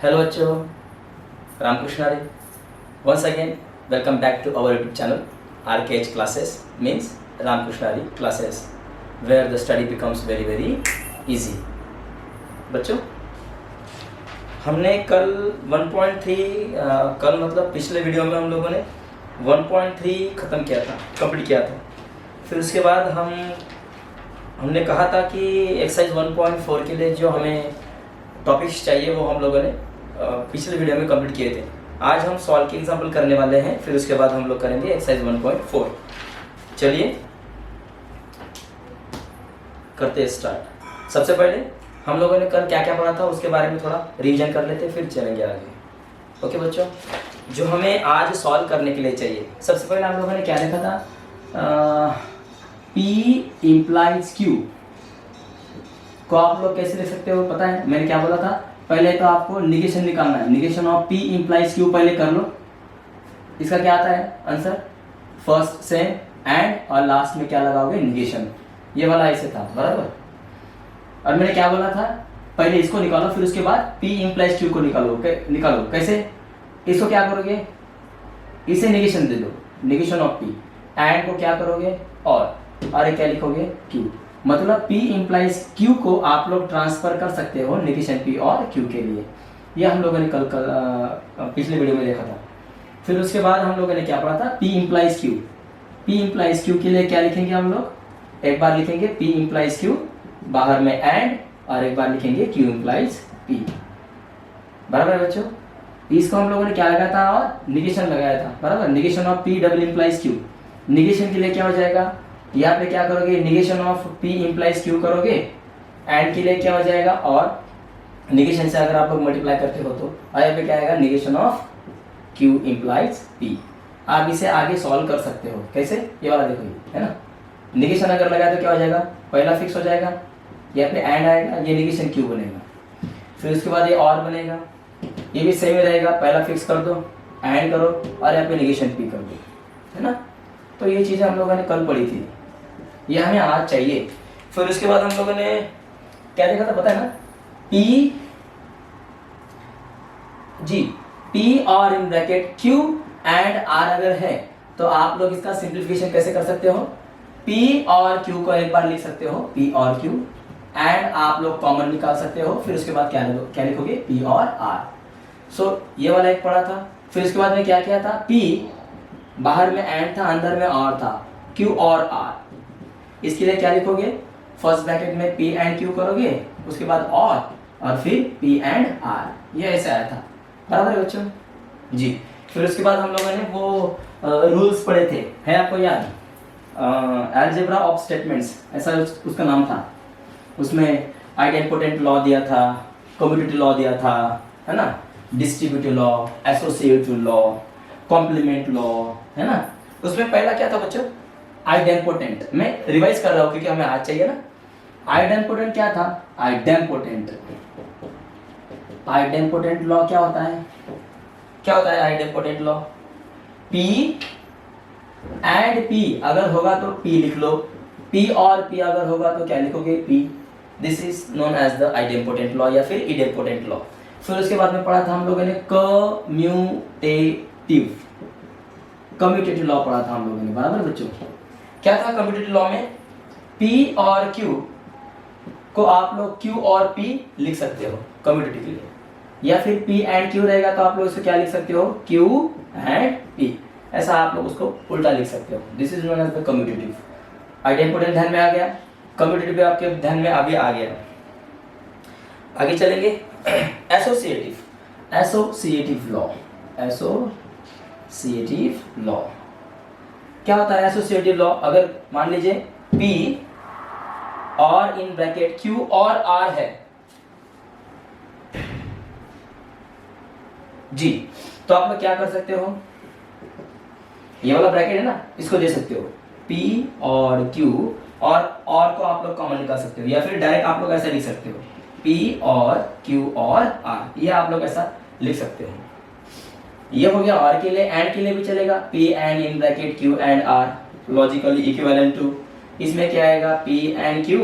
Hello बच्चों, रामकृष्ण हरे. Once again, welcome back to our YouTube channel RKH classes means Ramkrishna Hari classes where the study becomes very easy. बच्चों, हमने कल 1.3 कल मतलब पिछले वीडियो में हम लोगों ने 1.3 ख़त्म किया था, कंप्लीट किया था. फिर उसके बाद हमने कहा था कि एक्सरसाइज 1.4 के लिए जो हमें टॉपिक्स चाहिए वो हम लोगों ने पिछले वीडियो में कंप्लीट किए थे. आज हम सॉल्व के एग्जाम्पल करने वाले हैं, फिर उसके बाद हम लोग करेंगे एक्सरसाइज 1.4. चलिए करते हैं स्टार्ट. सबसे पहले हम लोगों ने कल क्या क्या पढ़ा था उसके बारे में थोड़ा रिवीजन कर लेते हैं, फिर चलेंगे आगे. ओके बच्चों, जो हमें आज सॉल्व करने के लिए चाहिए, सबसे पहले हम लोगों ने क्या लिखा था, P implies Q को आप लोग कैसे लिख सकते हो पता है. मैंने क्या बोला था, पहले तो आपको निगेशन निकालना है. Negation of P implies Q पहले कर लो. इसका क्या आता है आंसर, फर्स्ट सेम एंड और लास्ट में क्या लगाओगे, निगेशन. ये वाला ऐसे था बराबर. और मैंने क्या बोला था, पहले इसको निकालो फिर उसके बाद P implies Q को निकालो. कैसे, इसको क्या करोगे, इसे निगेशन दे दो, निगेशन ऑफ P. एंड को क्या करोगे और क्या लिखोगे, Q. मतलब P implies Q को आप लोग ट्रांसफर कर सकते हो निगेशन P और Q के लिए. ये हम लोगों ने कल पिछले वीडियो में देखा था. फिर उसके बाद हम लोगों ने क्या पढ़ा था, P implies Q. P implies Q के लिए क्या लिखेंगे हम लोग, एक बार लिखेंगे P implies Q, बाहर में एंड, और एक बार लिखेंगे Q implies P. बराबर है बच्चों. इसको हम लोगों ने क्या लगाया था, और निगेशन लगाया था बराबर. Negation of P double implies Q. Negation के लिए क्या हो जाएगा, यहाँ पे क्या करोगे, negation of P implies Q करोगे. एंड के लिए क्या हो जाएगा, और निगेशन से अगर आप लोग मल्टीप्लाई करते हो तो यहाँ पे क्या आएगा, negation of Q implies P. आप इसे आगे सॉल्व कर सकते हो. कैसे, ये वाला देखो, ये है ना. निगेशन अगर लगाए तो क्या हो जाएगा, पहला फिक्स हो जाएगा, यहाँ पे एंड आएगा, ये निगेशन Q बनेगा. फिर उसके बाद ये और बनेगा, ये भी सेम रहेगा, पहला फिक्स कर दो, एंड करो, और यहाँ पे निगेशन P कर दो, है ना. तो ये चीज़ें हम लोगों ने कल पढ़ी थी, ये हमें आज चाहिए. फिर उसके बाद हम लोगों ने क्या देखा था पता है ना, P और इन ब्रैकेट Q एंड R अगर है तो आप लोग इसका सिंप्लीफिकेशन कैसे कर सकते हो, P और Q को एक बार लिख सकते हो, P और Q, एंड आप लोग कॉमन निकाल सकते हो. फिर उसके बाद क्या लिखोगे, P और R. सो ये वाला एक पढ़ा था. फिर उसके बाद में क्या किया था, P बाहर में एंड था, अंदर में और था, Q और R. इसके लिए क्या लिखोगे, फर्स्ट ब्रैकेट में P एंड Q करोगे, उसके बाद और फिर P एंड R. ये ऐसे आया था बराबर है बच्चों जी. फिर उसके बाद हम लोगों ने वो रूल्स पढ़े थे, है आपको याद, अलजेब्रा ऑफ स्टेटमेंट्स ऐसा उसका नाम था. उसमें आइडेंपोटेंट लॉ दिया था, कम्यूटेटिव लॉ दिया था, है ना, distributive law, associative law, complement law, है ना. उसमें पहला क्या था बच्चों, आइडेंपोटेंट. मैं रिवाइज कर रहा हूँ क्योंकि हमें आज चाहिए ना. आइडेंपोटेंट क्या था, आइडेंपोटेंट लॉ क्या होता है, आइडेंपोटेंट लॉ, P एंड P अगर होगा तो P लिख लो, P और P अगर होगा तो क्या लिखोगे, P. This is known as the idempotent law या फिर इडेंपोटेंट लॉ. फिर उसके बाद में पढ़ा था हम लोगों ने कम्यूटेटिव लॉ पढ़ा था हम लोगों ने बराबर बच्चों. क्या था कम्यूटेटिव लॉ में, P और Q को आप लोग Q और P लिख सकते हो कम्यूटेटिव के लिए, या फिर P एंड Q रहेगा तो आप लोग उसको क्या लिख सकते हो, Q एंड P. ऐसा आप लोग उसको उल्टा लिख सकते हो. This is known as the commutative. Idempotent ध्यान में आ गया, कम्यूटेटिव भी आपके ध्यान में अभी आ गया. आगे चलेंगे, एसोसिएटिव लॉ. क्या होता है एसोसिएटिव लॉ, अगर मान लीजिए P और इन ब्रैकेट Q और R है जी, तो आप लोग क्या कर सकते हो, ये वाला ब्रैकेट है ना, इसको दे सकते हो P और Q, और को आप लोग कॉमन निकाल सकते हो, या फिर डायरेक्ट आप लोग ऐसा लिख सकते हो, P और Q और R. ये आप लोग ऐसा लिख सकते हो. ये हो गया R के लिए. एंड के लिए भी चलेगा, P and in bracket Q and R logically equivalent to. इसमें क्या आएगा, P एंड Q,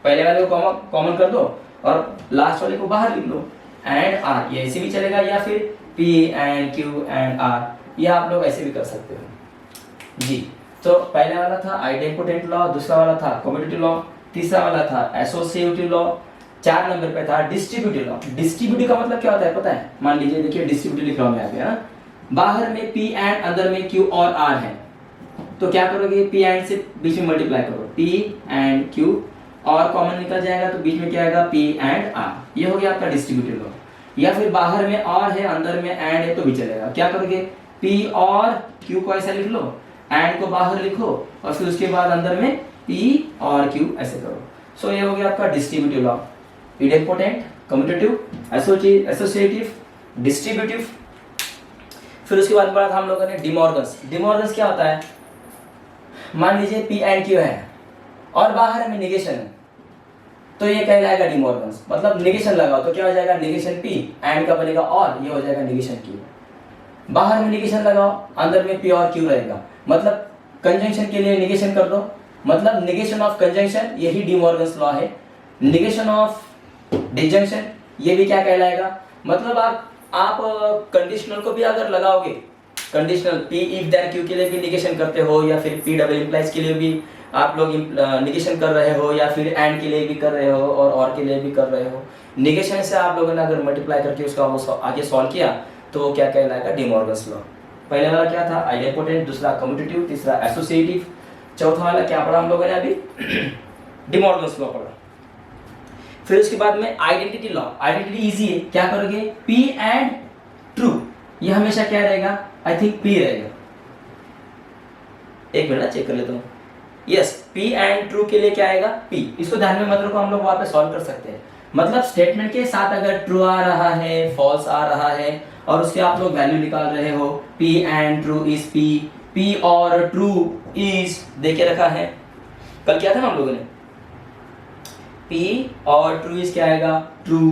पहले वाले को कॉमन कर दो और लास्ट वाले को बाहर लिख लो. एंड आर, ये ऐसे भी चलेगा, या फिर P and Q and R, या आप लोग ऐसे भी कर सकते हो जी। तो पहले वाला था आइडेम्पोटेंट लॉ, दूसरा वाला था कम्यूटेटिव लॉ, तीसरा वाला था एसोसिएटिव लॉ, 4 नंबर पे था डिस्ट्रीब्यूटिव लॉ। डिस्ट्रीब्यूटिव का मतलब क्या होता है पता है? मान लीजिए, देखिए डिस्ट्रीब्यूटिव लिख रहा हूं मैं यहाँ पे, है ना, बाहर में पी एंड अंदर में क्यू और आर है, तो क्या करोगे, पी एंड से बीच में मल्टीप्लाई करो, पी एंड क्यू, और कॉमन निकल जाएगा तो बीच में क्या आएगा, पी एंड आर, ये हो गया आपका डिस्ट्रीब्यूटिव लॉ। या फिर बाहर में और है अंदर में एंड है तो भी चलेगा, क्या करोगे, पी और क्यू को ऐसा लिख लो, एंड को बाहर लिखो, और फिर उसके बाद अंदर में पी और क्यू ऐसे करो। सो ये हो गया आपका distributive law, idempotent, commutative, associative, distributive. फिर उसके बाद पढ़ा था हम लोगों ने डिमॉर्गन्स। डिमॉर्गन्स क्या होता है, मान लीजिए पी एंड क्यू है और बाहर में निगेशन है, तो ये कहलाएगा डिमॉर्गन्स, मतलब निगेशन लगाओ तो क्या हो जाएगा, निगेशन पी, एंड का बनेगा और, ये हो जाएगा निगेशन क्यू। बाहर में निगेशन लगाओ, अंदर में पी और क्यू रहेगा, मतलब कंजंक्शन के लिए निगेशन कर दो, मतलब निगेशन ऑफ कंजंक्शन, यही डिमॉर्गन्स लॉ है। निगेशन ऑफ डिसजंक्शन, ये भी क्या कहलाएगा, मतलब आप कंडीशनल को भी अगर लगाओगे, conditional P if then Q के लिए भी निगेशन करते हो, या फिर पी डबल इंप्लाइज के लिए भी आप लोग निगेशन कर रहे हो, या फिर एंड के लिए भी कर रहे हो और के लिए भी कर रहे हो, निगेशन से आप लोगों ने अगर मल्टीप्लाई करके उसका वो आगे सॉल्व किया तो वो क्या कहलाएगा, डिमॉर्गन्स लॉ। पहले वाला क्या था, आइडेम्पोटेंट, दूसरा कम्यूटेटिव, तीसरा एसोसिएटिव, चौथा वाला क्या पढ़ा हम लोगों ने अभी, डिमॉर्गन्स लॉ पढ़ा। फिर उसके बाद में आइडेंटिटी लॉ। आइडेंटिटी इजी है, क्या करोगे, पी एंड ट्रू, ये हमेशा क्या रहेगा, आई थिंक पी रहेगा, एक मिनट चेक कर लेता हूँ, यस, पी एंड ट्रू के लिए क्या आएगा, पी। इसको ध्यान में मत रखो, हम लोग वहां पे सॉल्व कर सकते हैं, मतलब स्टेटमेंट के साथ अगर ट्रू आ रहा है, फॉल्स आ रहा है, और उसके आप लोग वैल्यू निकाल रहे हो, P and true is P, P और ट्रू इज देके रखा है, कल क्या था ना हम लोगों ने, पी और ट्रू इज क्या आएगा, ट्रू।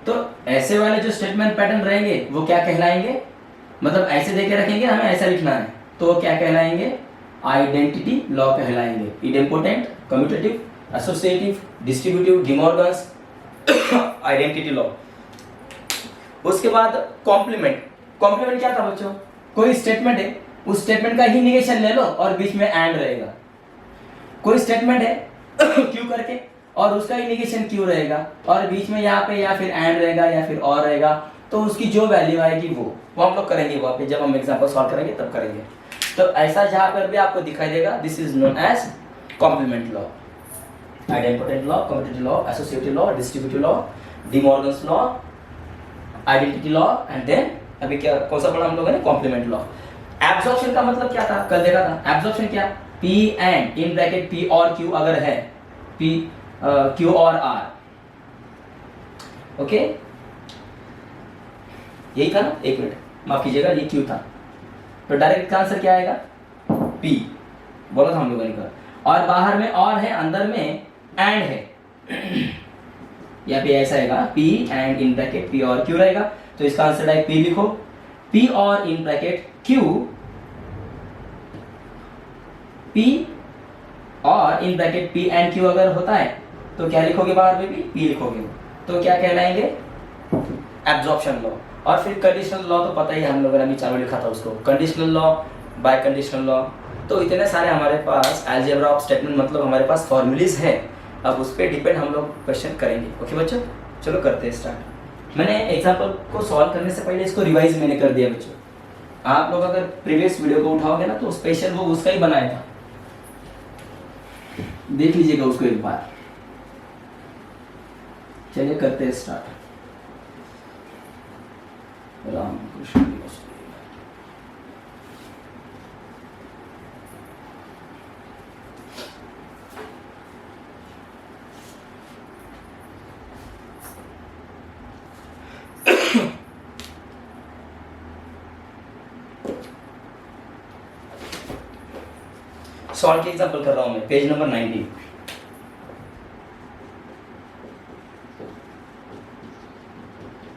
तो ऐसे वाले जो स्टेटमेंट पैटर्न रहेंगे वो क्या कहलाएंगे, मतलब ऐसे देके रखेंगे, हमें ऐसा लिखना है, तो वो क्या कहलाएंगे, आइडेंटिटी लॉ कहलाएंगे। Idempotent, commutative, associative, distributive, De Morgan's, identity law. उसके बाद कॉम्प्लीमेंट। कॉम्प्लीमेंट क्या था बच्चों, कोई स्टेटमेंट है, उस स्टेटमेंट का ही निगेशन ले लो और बीच में एंड रहेगा। कोई स्टेटमेंट है क्यू करके और उसका ही निगेशन क्यू रहेगा, और बीच में यहाँ पे या फिर एंड रहेगा या फिर और रहेगा, तो उसकी जो वैल्यू आएगी वो हम लोग करेंगे वहाँ पे, जब हम एग्जाम्पल सॉल्व करेंगे तब करेंगे। तो ऐसा जहाँ पर भी आपको दिखाई देगा, this is known as complement law. Idempotent law, commutative law, associative law, distributive law, De Morgan's law, identity law, and then अभी क्या कौन सा पढ़ा हम लोगों ने, कॉम्प्लीमेंट लॉ। एब्जॉर्प्शन का मतलब क्या था, कल देखा था। एब्जॉर्प्शन क्या, P and in bracket P और क्यू अगर है, पी क्यू और आर, ओके, यही था ना, एक मिनट माफ कीजिएगा, ये क्यू था, तो डायरेक्ट का आंसर क्या आएगा, पी, बोला था हम लोगों ने कल। और बाहर में और है, अंदर में एंड है, या पे ऐसा आएगा, P and in bracket P और क्यू रहेगा, तो इसका आंसर डायरेक्ट पी लिखो। पी और इन ब्रैकेट क्यू, पी और in bracket P and Q अगर होता है तो क्या लिखोगे, बाहर में भी पी लिखोगे, तो क्या कहलाएंगे, एब्जॉर्प्शन लॉ। और फिर कंडीशनल लॉ तो पता ही है, हम लोगों ने अभी चालू लिखा था उसको, conditional law, bye conditional law. तो इतने सारे हमारे पास अलजेब्रा ऑफ स्टेटमेंट, मतलब हमारे पास फॉर्मूलीज है, अब उस पर डिपेंड हम लोग क्वेश्चन करेंगे। ओके बच्चों, चलो करते हैं स्टार्ट। मैंने एग्जाम्पल को सॉल्व करने से पहले इसको रिवाइज मैंने कर दिया बच्चों। आप लोग अगर प्रीवियस वीडियो को उठाओगे ना तो स्पेशल वो उसका ही बनाया था, देख लीजिएगा उसको एक बार। चलिए करते हैं स्टार्ट। राम कृष्ण सॉल्व के एग्जांपल कर रहा हूं मैं, page number 90।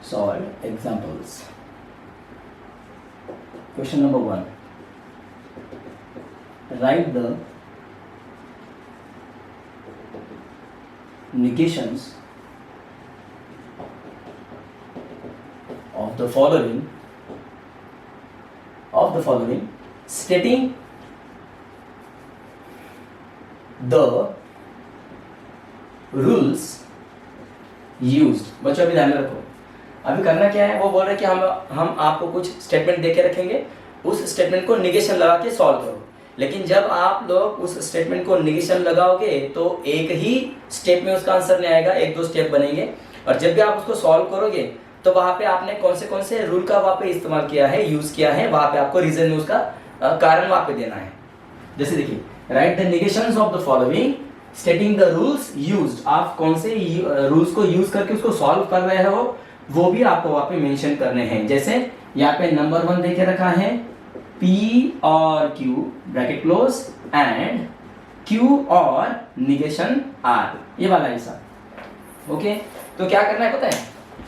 Solve examples. Question number 1, right the negations the following stating the rules used। बच्चों अभी ध्यान में रखो, अभी करना क्या है, वो बोल रहे हैं कि हम आपको कुछ स्टेटमेंट दे के रखेंगे, उस स्टेटमेंट को निगेशन लगा के सॉल्व करो। लेकिन जब आप लोग उस स्टेटमेंट को निगेशन लगाओगे तो एक ही स्टेप में उसका आंसर नहीं आएगा, एक दो स्टेप बनेंगे। और जब भी आप उसको सॉल्व करोगे तो वहां पे आपने कौन से रूल का वहां पे इस्तेमाल किया है, यूज किया है, वहां पे आपको रीजन में उसका कारण वहां पे देना है। जैसे देखिए, write the negations of the following stating the rules used. आप कौन से रूल्स को यूज करके उसको सॉल्व कर रहे हो वो भी आपको वहां पे मेंशन करने हैं। जैसे यहाँ पे नंबर 1 देखे रखा है, P और Q bracket close and Q और निगेशन R, ये वाला हिस्सा। ओके, तो क्या करना है पता है,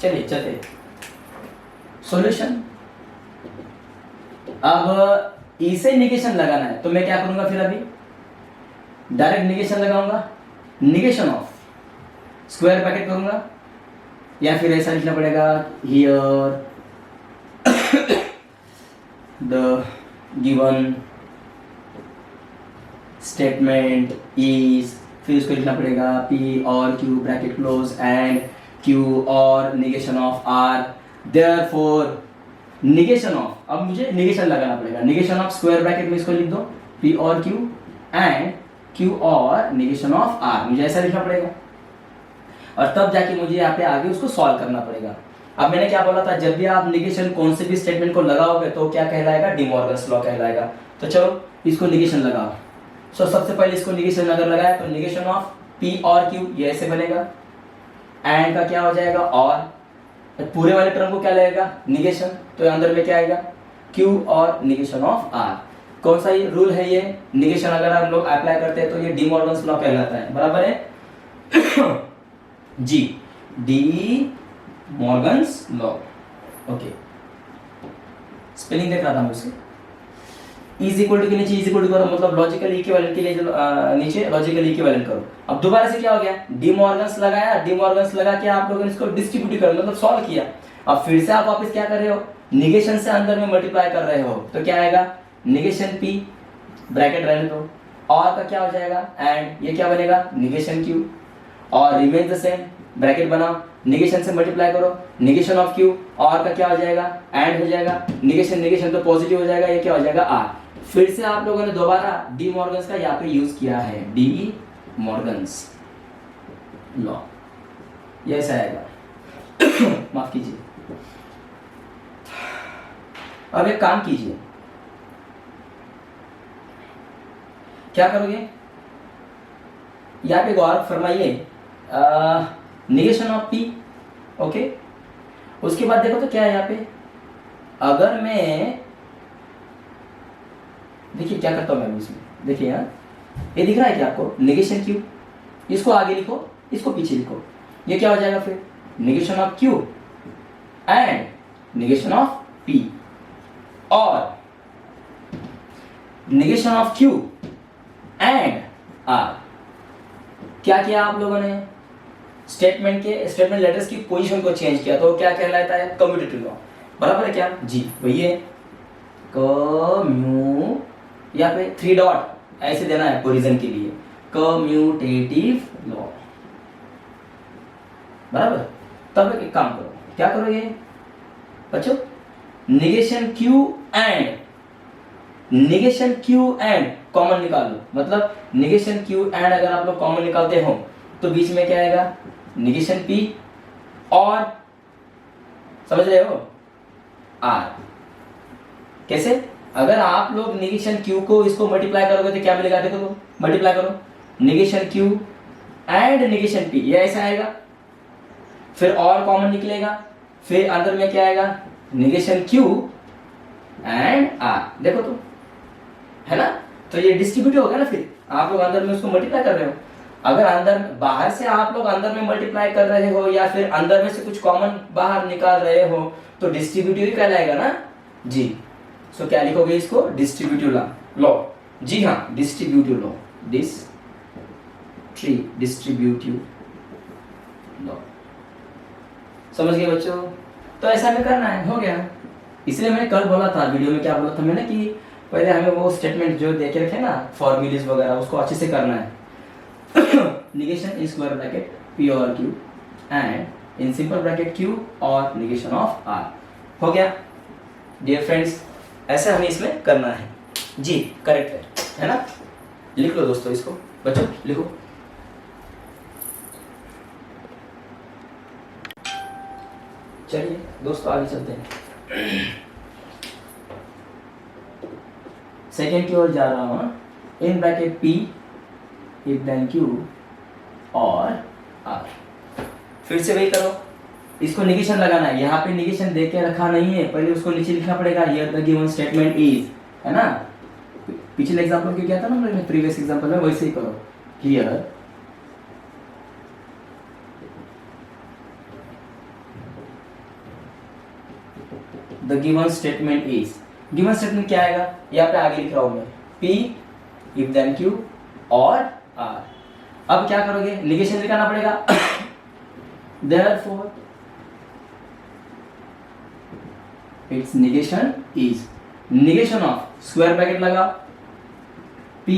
चलिए चलते सॉल्यूशन। अब इसे निगेशन लगाना है तो मैं क्या करूंगा, फिर अभी डायरेक्ट निगेशन लगाऊंगा, निगेशन ऑफ स्क्वायर ब्रैकेट करूंगा, या फिर ऐसा लिखना पड़ेगा here the given statement is, फिर उसको लिखना पड़ेगा P और Q bracket close and Q और negation of R। Therefore negation of, अब मुझे निगेशन लगाना पड़ेगा, निगेशन ऑफ स्क्वायर ब्रैकेट में इसको लिख दो P और Q एंड Q और निगेशन ऑफ R, मुझे ऐसा लिखना पड़ेगा। और तब जाके मुझे यहाँ पे आगे उसको सॉल्व करना पड़ेगा। अब मैंने क्या बोला था, जब भी आप निगेशन कौन से भी स्टेटमेंट को लगाओगे तो क्या कहलाएगा, डी मॉर्गन्स लॉ कहलाएगा। तो चलो इसको निगेशन लगाओ। सो सबसे पहले इसको निगेशन अगर लगाया तो निगेशन ऑफ P और Q ये ऐसे बनेगा, एंड का क्या हो जाएगा और, पूरे वाले टर्म को क्या लगेगा निगेशन, तो अंदर में क्या आएगा Q और निगेशन ऑफ R। कौन सा ये रूल है, ये निगेशन अगर हम लोग अप्लाई करते हैं तो ये डी मॉर्गन्स लॉ कहलाता है, बराबर है जी, De Morgan's law. Okay, spelling देख रहा था मुझसे, इज इक्वल टू के नीचे इज इक्वल टू करो, मतलब लॉजिकल इक्विवेलेंट के लिए नीचे लॉजिकल इक्विवेलेंट करो। अब दोबारा से क्या हो गया, डी मॉर्गन्स लगाया, डी मॉर्गन्स लगा के आप लोगों ने इसको डिस्ट्रीब्यूट कर मतलब सॉल्व किया। अब फिर से आप वापस क्या कर रहे हो, निगेशन से अंदर में मल्टीप्लाई कर रहे हो, तो क्या आएगा निगेशन P ब्रैकेट रहने दो, और का क्या हो जाएगा एंड, ये क्या बनेगा निगेशन Q, और रिमेन द सेम ब्रैकेट बनाओ, निगेशन से मल्टीप्लाई करो, निगेशन ऑफ Q, और का क्या हो जाएगा एंड हो जाएगा, निगेशन निगेशन तो पॉजिटिव हो जाएगा, ये क्या हो जाएगा R। फिर से आप लोगों ने दोबारा डी मॉर्गन्स का यहाँ पे यूज किया है, डी मॉर्गन्स लॉ, ये ऐसा आएगा माफ कीजिए। अब एक काम कीजिए, क्या करोगे, यहाँ पे गौर फरमाइए, निगेशन ऑफ P, ओके। उसके बाद देखो तो क्या है यहाँ पे, अगर मैं देखिए क्या करता हूं मैं इसमें, देखिए यहाँ ये दिख रहा है क्या आपको, निगेशन Q, इसको आगे लिखो, इसको पीछे लिखो, ये क्या हो जाएगा फिर negation of Q and negation of P, और negation of Q and R। क्या किया आप लोगों ने, स्टेटमेंट लेटर्स की पोजीशन को चेंज किया, तो क्या कहलाता है कम्यूटेटिव लॉ, बराबर है क्या जी, वही है कम्यू, यहाँ पे 3 डॉट ऐसे देना है पोजीशन के लिए, कम्यूटेटिव लॉ, बराबर। तब एक काम करो, क्या करोगे बच्चों, निगेशन Q एंड कॉमन निकाल लो, मतलब निगेशन Q एंड अगर आप लोग कॉमन निकालते हो तो बीच में क्या आएगा निगेशन P और, समझ रहे हो, R। कैसे, अगर आप लोग निगेशन Q को इसको मल्टीप्लाई करोगे तो क्या मिलेगा, देखो तो मल्टीप्लाई करो, negation Q and negation P, ये ऐसा आएगा, फिर और कॉमन निकलेगा, फिर अंदर में क्या आएगा निगेशन Q एंड R, देखो तो है ना, तो ये डिस्ट्रीब्यूटिव हो गया ना, फिर आप लोग अंदर में उसको मल्टीप्लाई कर रहे हो। अगर अंदर बाहर से आप लोग अंदर में मल्टीप्लाई कर रहे हो या फिर अंदर में से कुछ कॉमन बाहर निकाल रहे हो तो डिस्ट्रीब्यूटिव ही कहलाएगा ना जी। सो क्या लिखोगे इसको, डिस्ट्रीब्यूटिव लॉ, जी हाँ डिस्ट्रीब्यूटिव लॉ, डिस्ट्रीब्यूटिव लॉ, समझ गए बच्चों। तो ऐसा हमें करना है, हो गया। इसलिए मैंने कल बोला था वीडियो में, क्या बोला था मैंने कि पहले हमें वो स्टेटमेंट जो दे के रखे ना फॉर्मूलेस वगैरह उसको अच्छे से करना है। negation in square bracket p और q and in simple bracket q और negation of r। हो गया डियर फ्रेंड्स, ऐसे हमें इसमें करना है जी, करेक्ट है ना। लिख लो दोस्तों इसको, बच्चों लिखो। चलिए दोस्तों आगे चलते हैं, सेकेंड की ओर जा रहा हूँ। In bracket p if then q और r। फिर से वही करो, इसको निगेशन लगाना है। यहाँ पे निगेशन दे के रखा नहीं है, पहले उसको नीचे लिखना पड़ेगा। Here the given statement is, है ना। पिछले एग्जांपल में क्या था ना, हमने प्रीवियस एग्जांपल में वैसे ही करो। Here the given statement is, given statement क्या आएगा, यहाँ पे आगे लिख रहा हूं मैं, p इफ देन q और r। अब क्या करोगे, निगेशन लिखाना पड़ेगा। therefore its negation is, negation of square bracket लगा p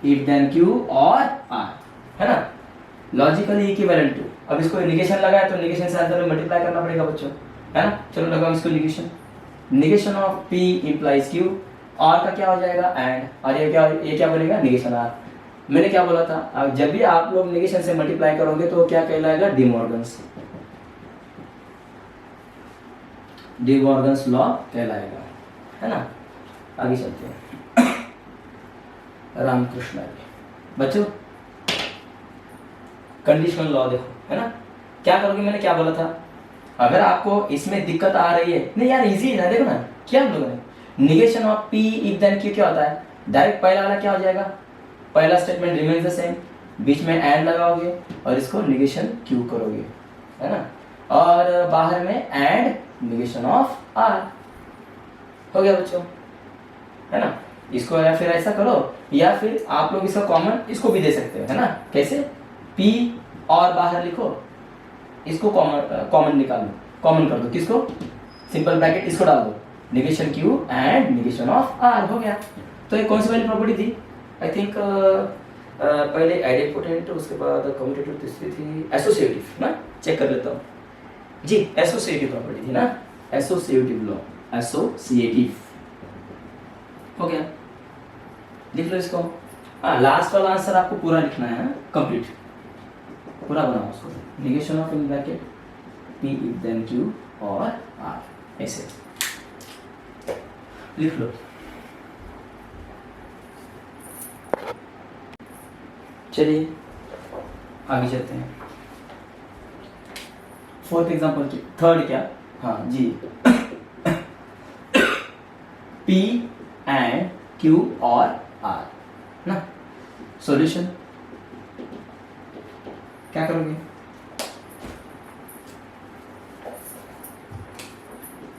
if then q और r, है ना, लॉजिकली इक्विवेलेंट टू। अब इसको निगेशन लगा है तो निगेशन से आंसर में मल्टीप्लाई करना पड़ेगा बच्चों, है ना। चलो लगाओ इसको negation, negation of p implies q, r का क्या हो जाएगा एंड, और ये क्या बनेगा निगेशन r। मैंने क्या बोला था, अब जब भी आप लोग निगेशन से मल्टीप्लाई करोगे तो क्या कहलाएगा, डिमॉर्गन्स, डिमॉर्गन्स लॉ कहलाएगा, है ना। आगे चलते हैं। रामकृष्ण बच्चों, कंडीशनल लॉ देखो, है ना। क्या करोगे, मैंने क्या बोला था, अगर आपको इसमें दिक्कत आ रही है, नहीं यार इजी है ना, देखो ना क्या हम लोगों ने, negation of p if then q क्या होता है, डायरेक्ट पहला वाला क्या हो जाएगा, पहला स्टेटमेंट रिमेन्स द सेम, बीच में एंड लगाओगे और इसको निगेशन q करोगे, है ना, और बाहर में एंड निगेशन ऑफ r। हो गया बच्चों, है ना। इसको या फिर ऐसा करो, या फिर आप लोग इसका कॉमन इसको भी दे सकते हो, है ना। कैसे, p और बाहर लिखो, इसको कॉमन निकालो, कॉमन कर दो, किसको, सिंपल ब्रैकेट इसको डाल दो, negation q and negation of r। हो गया। तो ये कौन सी वाली प्रॉपर्टी थी, आई थिंक पहले आइडेंटिपोटेंट, उसके बाद कम्यूटेटिव, तीसरी थी एसोसिएटिव ना, चेक कर लेता हूँ जी। एसोसिएटिव प्रॉपर्टी थी ना, एसोसिएटिव लॉ, एसोसिएटिव। हो गया, लिख लो इसको। हाँ, लास्ट वाला आंसर आपको पूरा लिखना है, कंप्लीट पूरा बनाओ उसको, negation of in bracket p if then q और r, ऐसे लिख लो। चलिए आगे चलते हैं, फोर्थ एग्जांपल की, थर्ड क्या, हाँ जी। p एंड q और r ना, सॉल्यूशन क्या करोगे,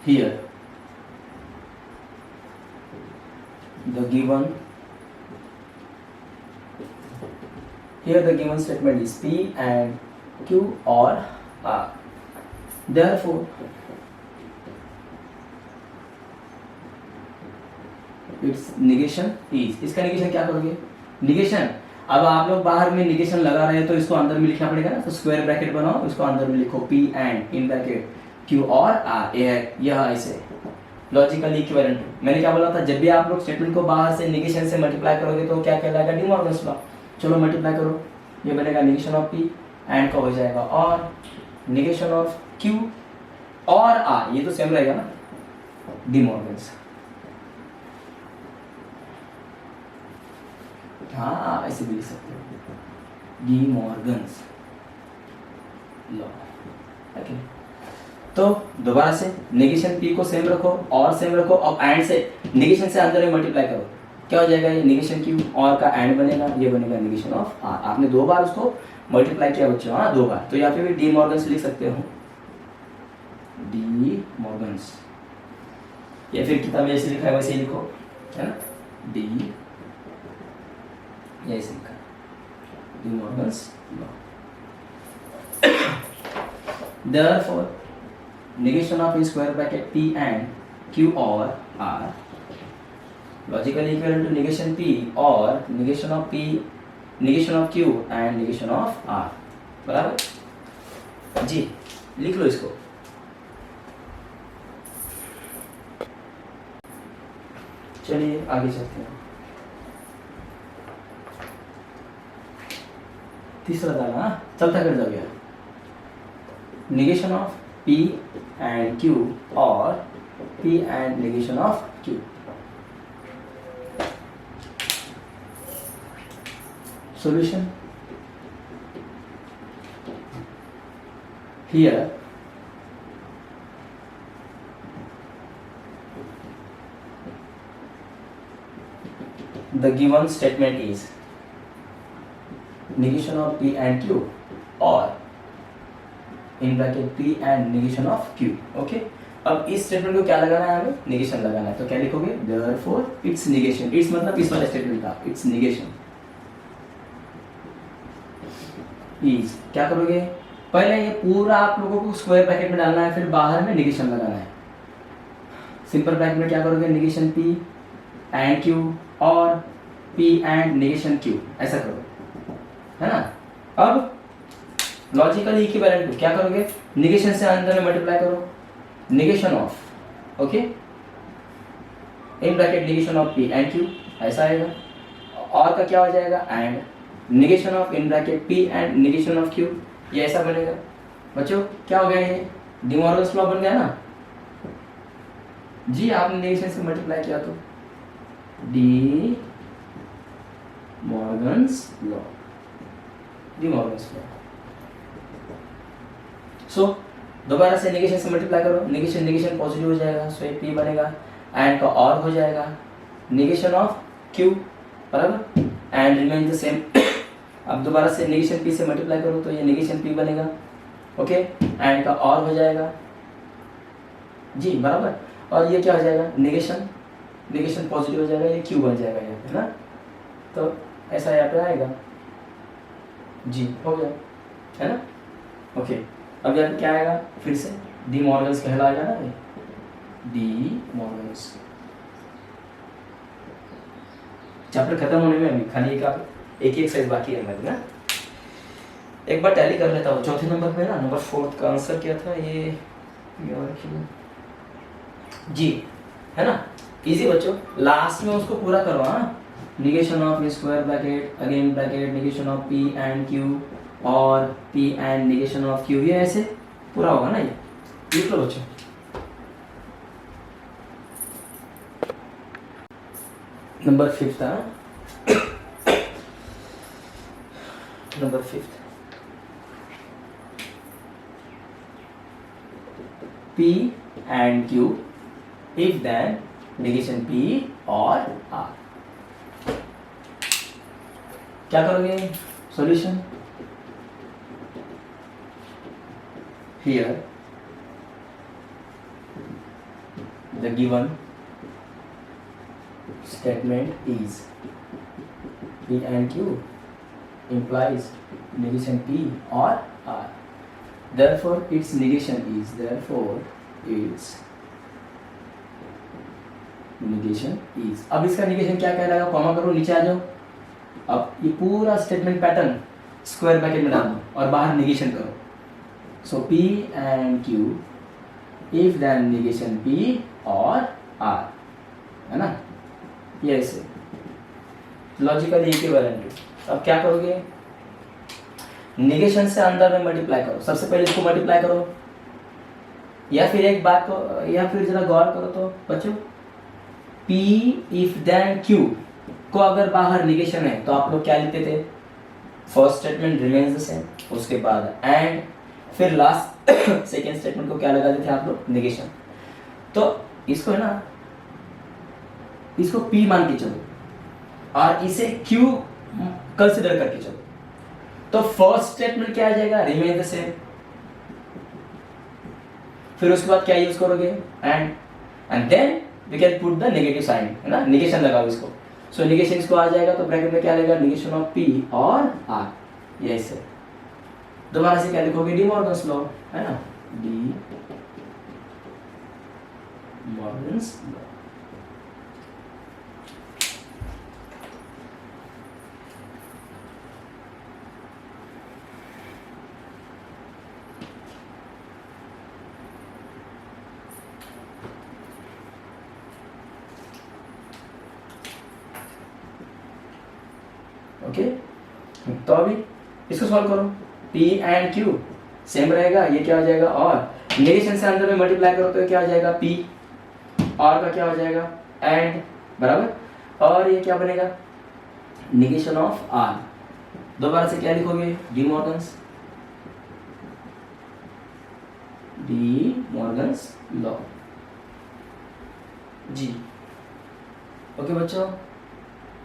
here the given, here the given statement is p and q or r, therefore its negation is, इसका निगेशन क्या करोगे, निगेशन, अब आप लोग बाहर में निगेशन लगा रहे हैं तो इसको अंदर में लिखना पड़ेगा ना, तो स्क्वायर ब्रैकेट बनाओ, इसको अंदर में लिखो p and in bracket q और r, यह ऐसे लॉजिकली इक्विवेलेंट। मैंने क्या बोला था, जब भी आप लोग स्टेटमेंट को बाहर से निगेशन से मल्टीप्लाई करोगे तो क्या कहलाएगा, डिमॉर्गन्स लॉ। चलो मल्टीप्लाई करो, ये बनेगा निगेशन ऑफ p एंड का हो जाएगा और निगेशन ऑफ q और r, ये तो सेम रहेगा ना, डिमॉर्गन्स। हाँ ऐसे भी लिख सकते हो, डिमॉर्गन्स लॉ। ओके, तो दोबारा से निगेशन p को सेम रखो और सेम रखो, अब एंड से निगेशन से अंदर में मल्टीप्लाई करो, क्या हो जाएगा, ये निगेशन q और का एंड बनेगा, ये बनेगा निगेशन ऑफ r। आपने दो बार उसको मल्टीप्लाई किया बच्चों, हाँ दो बार, तो यहाँ पे भी डी मॉर्गन्स लिख सकते हो, डी मॉर्गन्स, या फिर किताब में जैसे लिखा है वैसे ही लिखो, है ना, डी ऐसे लिखा, D Morgan's law. Therefore negation of square bracket P and Q or R, logically equivalent to negation P or negation of P, negation of Q and negation of R, बराबर जी, लिख लो इसको। चलिए आगे चलते हैं। तीसरा डाला, चलता कर जाओ यार। negation of P and Q or P and negation of Q, solution here the given statement is negation of P and Q or in bracket P and negation of Q, okay. अब इस statement को क्या लगाना है हमें, negation लगाना है, तो क्या लिखोगे, therefore its negation, its मतलब इस वाले स्टेटमेंट का its negation is, क्या करोगे, पहले ये पूरा आप लोगों को स्क्वायर ब्रैकेट में डालना है, फिर बाहर में नेगेशन लगाना है। सिंपल ब्रैकेट में क्या करोगे, नेगेशन P and Q और P and नेगेशन Q, ऐसा करो, है ना। अब लॉजिकली इक्विवेलेंट को क्या करोगे, नेगेशन से अंदर में मल्टीप्लाई करो, negation of, okay, in bracket negation of P and Q, ऐसा आएगा। और का क्या हो जाएगा, and negation of in bracket P and negation of Q, ये ऐसा बनेगा। बच्चों क्या हो गया, ये डी मॉर्गन्स लॉ बन गया ना जी, आपने नेगेशन से मल्टीप्लाई किया तो De Morgan's law, De Morgan's law. So दोबारा से नेगेशन से मल्टीप्लाई करो, नेगेशन नेगेशन पॉजिटिव हो जाएगा, सो ये P बनेगा, एंड का और हो जाएगा नेगेशन ऑफ Q, बराबर, एंड रिमेन द सेम। अब दोबारा से नेगेशन P से मल्टीप्लाई करो तो ये नेगेशन P बनेगा, ओके, एंड का और हो जाएगा जी, बराबर, और ये क्या हो जाएगा, नेगेशन नेगेशन पॉजिटिव हो जाएगा, ये Q बन जाएगा यहाँ पे, है ना। तो ऐसा यहाँ पे आएगा जी, हो गया, है ना, ओके। अब यहाँ पे क्या आएगा, फिर से डी मॉर्गन्स कहलाएगा ना, डी मॉर्गन्स। चैप्टर खत्म होने में अभी खाली एक एक्सरसाइज बाकी है हमारी ना। एक बार टैली कर लेता हूँ, चौथे नंबर पे ना, नंबर 4 का आंसर क्या था ये जी, है ना, इजी बच्चों। लास्ट में उसको पूरा करो, हाँ, negation of square bracket again bracket negation of P and Q और P and negation of Q, ये ऐसे पूरा होगा ना, ये लिख लो बच्चों। नंबर 5 था, number 5 P and Q if then negation P और R, क्या करोगे, solution here the given statement is P and Q implies negation P or R, therefore its negation is, therefore its negation is। अब इसका negation क्या कहलाएगा, comma करो, नीचे आ जाओ। अब ये पूरा स्टेटमेंट पैटर्न स्क्वायर ब्रैकेट में डाल दो और बाहर नेगेशन करो। सो P and Q if then negation P और R, है ना, ये ऐसे लॉजिकली इक्विवेलेंट। अब क्या करोगे, नेगेशन से अंदर में मल्टीप्लाई करो, सबसे पहले इसको मल्टीप्लाई करो, या फिर एक बात को, या फिर जरा गौर करो तो बच्चों, P if then Q को अगर बाहर नेगेशन है तो आप लोग क्या लिखते थे, first statement remains the same, उसके बाद एंड, फिर लास्ट सेकेंड स्टेटमेंट को क्या लगाते थे आप लोग, नेगेशन। तो इसको है ना, इसको P मान के चलो और इसे Q कंसिडर करके चलो, तो फर्स्ट स्टेटमेंट क्या आ जाएगा, रिमेन द सेम। फिर उसके बाद क्या यूज करोगे, and then we can put the negative sign, है ना, नेगेशन लगाओ इसको। सो नेगेशन इसको आ जाएगा तो ब्रैकेट में क्या लगेगा, नेगेशन ऑफ P और R, ये ऐसे। दोबारा से क्या लिखोगे, डी मॉर्गन्स लॉ, है ना, डी मॉर्गन्स लॉ। ओके, तो अभी इसको सॉल्व करो। P एंड Q सेम रहेगा, ये क्या हो जाएगा और नेगेशन से अंदर में मल्टीप्लाई करो तो ये क्या हो जाएगा P, और का क्या हो जाएगा एंड, बराबर, और ये क्या बनेगा नेगेशन ऑफ R। दोबारा से क्या लिखोगे, डी मॉर्गन्स लॉ। जी ओके बच्चों,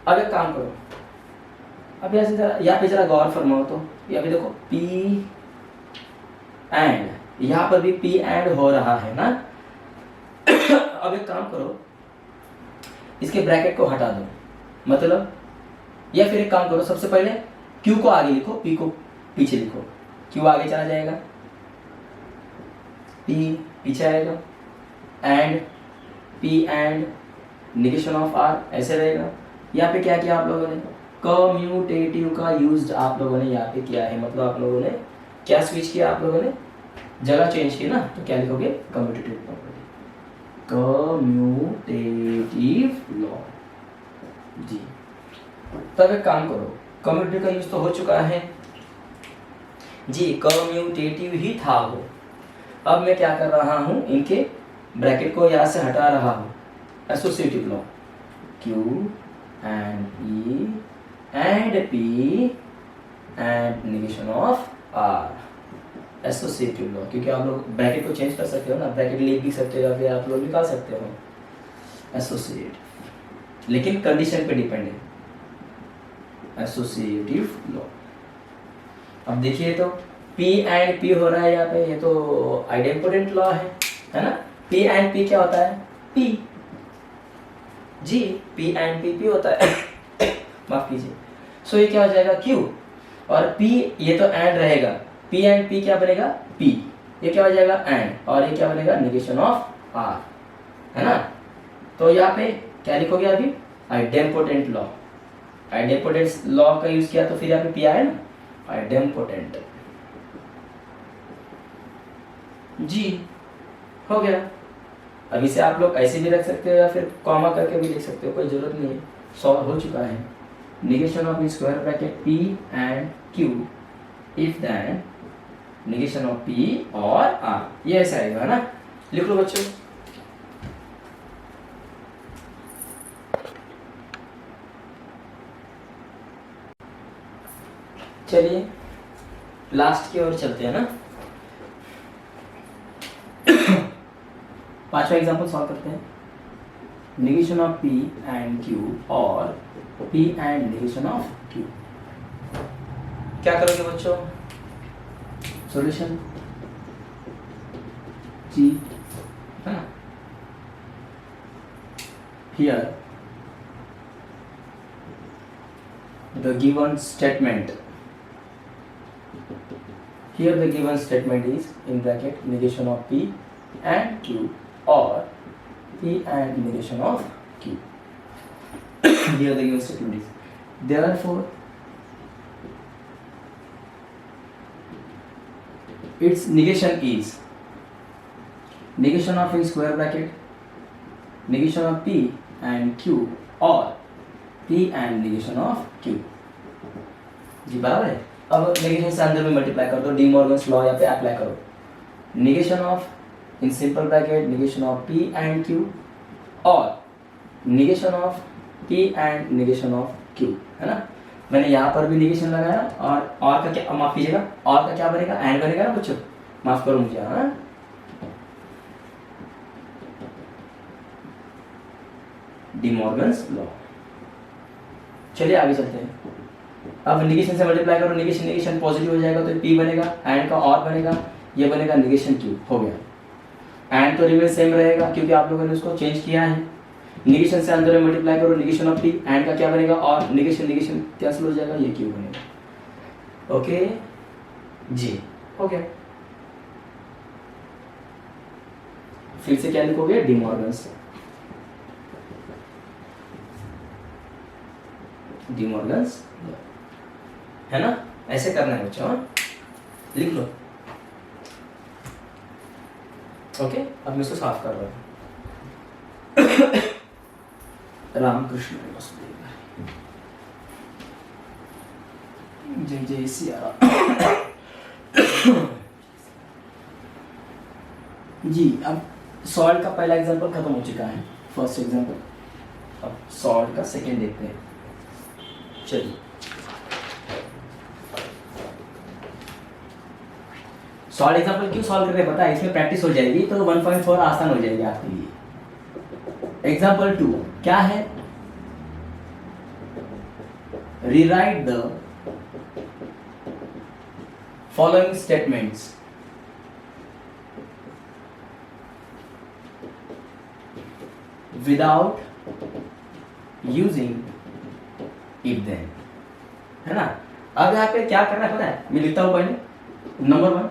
अब एक काम करो, अब यहाँ पे जरा गौर फरमाओ तो यहाँ पे देखो P एंड, यहाँ पर भी P एंड हो रहा है ना। अब एक काम करो, इसके ब्रैकेट को हटा दो, मतलब, या फिर एक काम करो, सबसे पहले Q को आगे लिखो, P को पीछे लिखो। Q आगे चला जाएगा, P पीछे आएगा, and P and negation of R ऐसे रहेगा। यहाँ पे क्या किया आप लोगों ने, कम्यूटेटिव का यूज आप लोगों ने यहाँ पे किया है, मतलब आप लोगों ने क्या स्विच किया, आप लोगों ने जगह चेंज की ना, तो क्या लिखोगे कम्यूटेटिव प्रॉपर्टी, कम्यूटेटिव लॉ। जी, तब एक काम करो, कम्यूटेटिव का यूज तो हो चुका है जी, कम्यूटेटिव ही था वो। अब मैं क्या कर रहा हूं, इनके ब्रैकेट को यहाँ से हटा रहा हूं, associative law, Q and E and P and negation of R, associative law. क्योंकि आप लोग ब्रैकेट को चेंज कर सकते हो ना, ब्रैकेट लिख भी सकते हो या फिर आप लोग निकाल सकते हो एसोसिएटिव, लेकिन कंडीशन पे डिपेंड है, एसोसिएटिव लॉ। अब देखिए तो P एंड P हो रहा है यहाँ पे, ये तो आइडेम्पोटेंट लॉ है ना। P एंड P क्या होता है, P जी, P एंड P होता है। माफ कीजिए, सो ये क्या हो जाएगा Q, और P ये तो एंड रहेगा, P एंड P क्या बनेगा P, ये क्या हो जाएगा एंड, और ये क्या बनेगा नेगेशन ऑफ R, है ना। तो यहाँ पे क्या लिखोगे अभी, आइडेम्पोटेंट लॉ, आइडेम्पोटेंट लॉ का यूज किया तो फिर यहाँ पे P आया ना, आइडेम्पोटेंट। जी हो गया। अब इसे आप लोग ऐसे भी रख सकते हो या फिर कॉमा करके भी लिख सकते हो, कोई जरूरत नहीं है, सॉल्व हो चुका है। Negation of square bracket P and Q if then negation of P और R, ये ऐसा आएगा ना, लिख लो बच्चों। चलिए लास्ट की ओर चलते हैं ना, पांचवा एग्जांपल सॉल्व करते हैं। Negation of P and Q और P and negation of Q, क्या करोगे बच्चों, सॉल्यूशन जी, है ना। Here the given statement, here the given statement is in bracket negation of P and Q or P and negation of Q. Here the given statement is, therefore its negation is negation of in square bracket negation of P and Q or P and negation of Q। जी बराबर है। अब negation से अंदर में multiply कर दो, D Morgan's law यहाँ पे अप्लाई करो, negation of in simple bracket negation of P and Q और negation of P and negation of Q, है ना। मैंने यहाँ पर भी नेगेशन लगाया, और का क्या, माफ कीजिएगा, और का क्या बनेगा, एंड बनेगा ना बच्चों, माफ करो मुझे, हाँ डी मॉर्गन्स लॉ। चलिए आगे चलते हैं। अब नेगेशन से मल्टीप्लाई करो, नेगेशन नेगेशन पॉजिटिव हो जाएगा तो P बनेगा, एंड का और बनेगा, ये बनेगा नेगेशन Q, हो गया। एंड तो रिमेन सेम रहेगा क्योंकि आप लोगों ने उसको चेंज किया है। नेगेशन से अंदर में मल्टीप्लाई करो, नेगेशन ऑफ P, एंड का क्या बनेगा, और नेगेशन नेगेशन कैंसिल हो जाएगा, ये Q बनेगा। ओके जी, हो गया। फिर से क्या लिखोगे, डिमॉर्गन्स, डिमॉर्गन्स लॉ, है ना। ऐसे करना है बच्चों, लिख लो। ओके, अब मैं इसको साफ कर रहा हूँ। रामकृष्ण वासुदेव, जय जय सिया राम। जी, अब सॉल्ट का पहला एग्जांपल खत्म हो चुका है, फर्स्ट एग्जांपल। अब सॉल्ट का सेकंड देखते हैं। चलिए, सॉल्ट एग्जांपल क्यों सॉल्व कर रहे हैं पता है, इसमें प्रैक्टिस हो जाएगी तो 1.4 आसान हो जाएगी आपके लिए। एग्जांपल 2 क्या है, rewrite the following statements without using if then, है ना। अब यहाँ पे क्या करना है पता है, मैं लिखता हूं पहले। नंबर 1,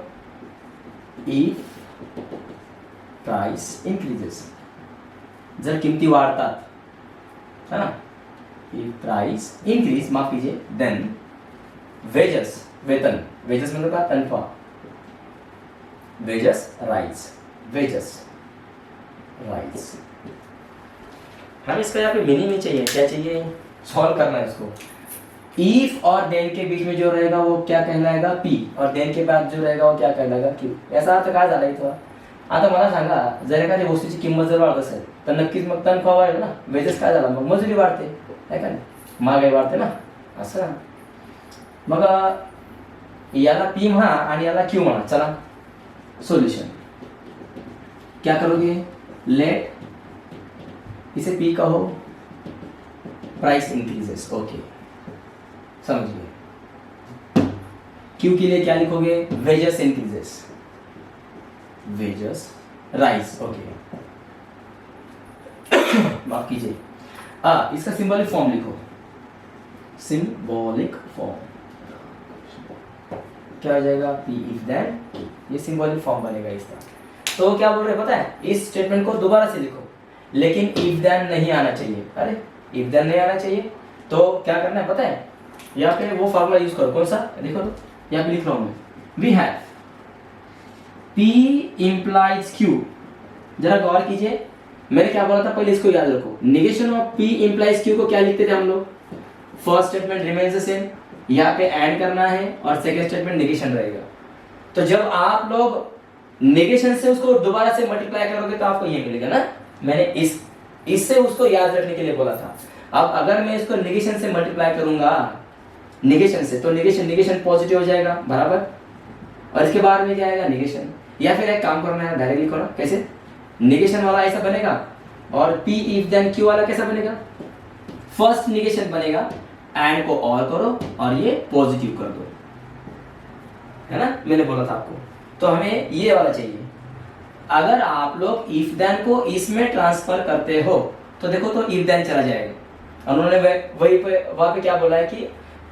इफ प्राइस इंक्रीजेस, जर किंमती वाढतात, है ना। इफ प्राइस इंक्रीज, माफ कीजिए, देन वेजेस, वेतन, वेजेस मतलब क्या, तनख्वाह, वेजेस राइज, वेजेस राइज। हमें इसका यहाँ पे मीनिंग नहीं चाहिए, क्या चाहिए, सॉल्व करना है इसको। इफ और देन के बीच में जो रहेगा वो क्या कहलाएगा, पी, और देन के बाद जो रहेगा वो क्या कहलाएगा, क्यू। याचा अर्थ काय झाला इथं, आता मला सांगा, जर एखाद्या वस्तूची किंमत जर वाढत असेल तर नक्कीच मग तनख्वाह वाढेल ना, वेजेस काय झाला, मग मजुरी वाढते, है का नाही, महागाई वाढते ना, असं। मग याला पी म्हणा आणि याला क्यू म्हणा। चला सोल्यूशन क्या करोगे, लेट, इसे पी कहो, प्राइस इंक्रीजेस, ओके, समझिए। क्यू के लिए क्या लिखोगे, wages increases, wages rise, okay. माफ कीजिए, इसका सिंबॉलिक फॉर्म लिखो, सिंबॉलिक फॉर्म क्या हो जाएगा, पी इफ देन, ये सिंबॉलिक फॉर्म बनेगा इसका। तो क्या बोल रहे हैं पता है, इस स्टेटमेंट को दोबारा से लिखो, लेकिन इफ देन नहीं आना चाहिए। अरे इफ देन नहीं आना चाहिए तो क्या करना है पता है, यहाँ पे वो फॉर्मूला यूज करो, कौन सा, देखो तो यहाँ पे लिख रहा हूं मैं, we have P implies Q। जरा गौर कीजिए, मैंने क्या बोला था, पहले इसको याद रखो। Negation of P implies Q को क्या लिखते थे हम लोग, first statement remains the same, यहाँ पे ऐड करना है और सेकंड स्टेटमेंट नेगेशन रहेगा। तो जब आप लोग नेगेशन से उसको दोबारा से मल्टीप्लाई करोगे तो आपको ये मिलेगा ना। मैंने इससे उसको याद रखने के लिए बोला था। अब अगर मैं इसको नेगेशन से मल्टीप्लाई करूंगा, नेगेशन से, तो नेगेशन नेगेशन पॉजिटिव हो जाएगा, बराबर, और इसके बाद में क्या आएगा, नेगेशन। या फिर एक काम करना है, डायरेक्ट लिखो ना, कैसे, नेगेशन वाला ऐसा बनेगा और पी इफ देन क्यू वाला कैसा बनेगा, फर्स्ट नेगेशन बनेगा, एंड को और करो और ये पॉजिटिव कर दो, है ना, मैंने बोला था आपको। तो हमें ये वाला चाहिए। अगर आप लोग इफ देन को इसमें ट्रांसफर करते हो तो देखो तो इफ देन चला जाएगा। उन्होंने वही पे वहां पे क्या बोला है कि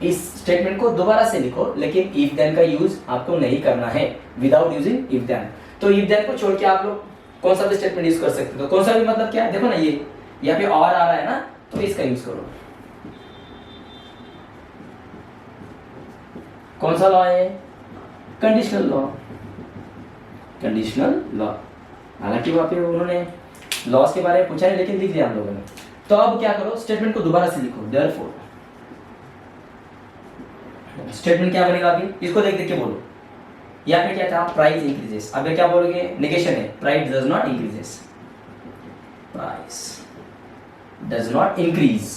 इस स्टेटमेंट को दोबारा से लिखो, लेकिन इफ देन का यूज आपको नहीं करना है, विदाउट यूजिंग इफ देन। तो इफ देन को छोड़ के आप लोग कौन सा भी स्टेटमेंट यूज कर सकते हो। कौन सा भी मतलब क्या है, देखो ना, ये यहाँ पे और आ रहा है ना, तो इसका यूज करो। कौन सा लॉ है, कंडीशनल लॉ, कंडीशनल लॉ। हालांकि वहां पे उन्होंने लॉस के बारे में पूछा है, लेकिन लिख दिया हम लोगों ने। तो अब क्या करो, स्टेटमेंट को दोबारा से लिखो। देयरफॉर स्टेटमेंट क्या बनेगा, अभी इसको देख देख के बोलो। यहाँ पे क्या था, प्राइस इंक्रीजेस, अब क्या बोलोगे, नेगेशन है, price does not increases, price does not increase,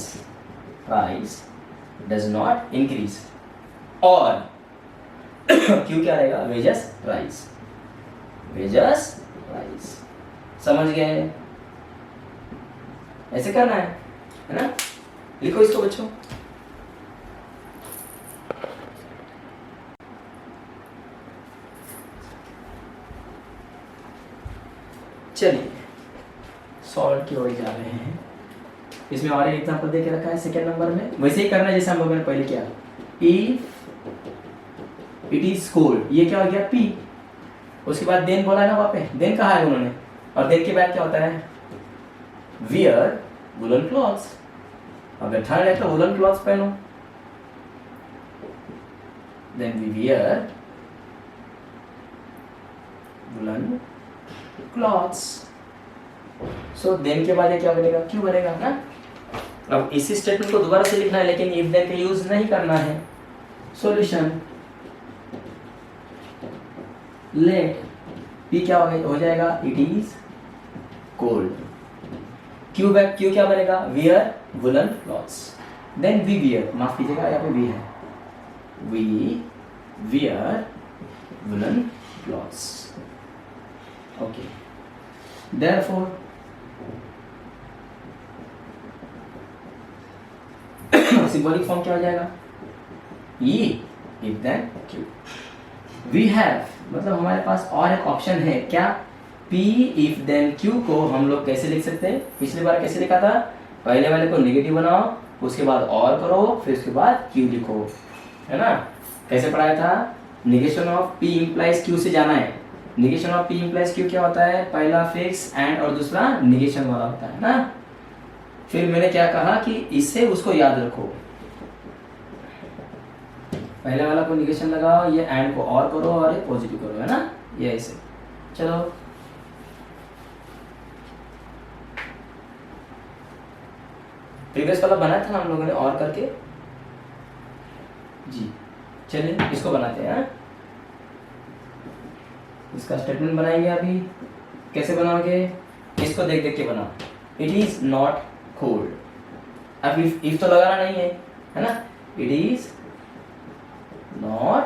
price does not increase, और क्यों क्या रहेगा, वेजेस प्राइस, वेजेस प्राइस। समझ गए, ऐसे करना है ना। लिखो इसको बच्चों। चलिए सॉल्व की ओर जा रहे हैं। इसमें और एक एग्जांपल दे के रखा है सेकंड नंबर में, वैसे ही करना है जैसे हम लोगों ने पहले किया। इफ इट इज कोल्ड, ये क्या हो गया, पी। उसके बाद देन बोला है ना, वहां पे देन कहा है उन्होंने, और देन के बाद क्या होता है, वियर वुलन क्लॉथ्स, अगर ठंड है तो वुलन क्लॉथ्स पहनो, then we wear woollen clothes. So then के बाद ये क्या बनेगा, क्यों बनेगा ना। अब इसी स्टेटमेंट को दोबारा से लिखना है, लेकिन इफ देन का यूज नहीं करना है। सॉल्यूशन लेट पी क्या हो जाएगा, it is cold. Q back, Q क्या बनेगा, wear woollen clothes. Then we wear, माफ कीजिएगा यहाँ पे वी है, we wear woollen clothes. Okay, therefore symbolic form क्या हो जाएगा, E if then Q. We have मतलब हमारे पास और एक ऑप्शन है क्या, P इफ देन Q को हम लोग कैसे लिख सकते हैं, पिछली बार कैसे लिखा था, पहले वाले को नेगेटिव बनाओ, उसके बाद और करो, फिर उसके बाद Q लिखो, है ना। कैसे पढ़ाया था, negation of P implies Q से जाना है। Negation of P implies Q क्या होता है, पहला फिक्स एंड और दूसरा निगेशन वाला होता है ना। फिर मैंने क्या कहा कि इससे उसको याद रखो, पहले वाला को निगेशन लगाओ, ये एंड को और करो और ये पॉजिटिव करो, है ना, ये ऐसे। चलो प्रीवियस वाला बनाया था ना हम लोगों ने और करके जी। चलिए इसको बनाते हैं, इसका स्टेटमेंट बनाएंगे। अभी कैसे बनाओगे, इसको देख देख के बनाओ। इट इज नॉट कोल्ड, अब इफ तो लगाना नहीं है ना, इट इज नॉट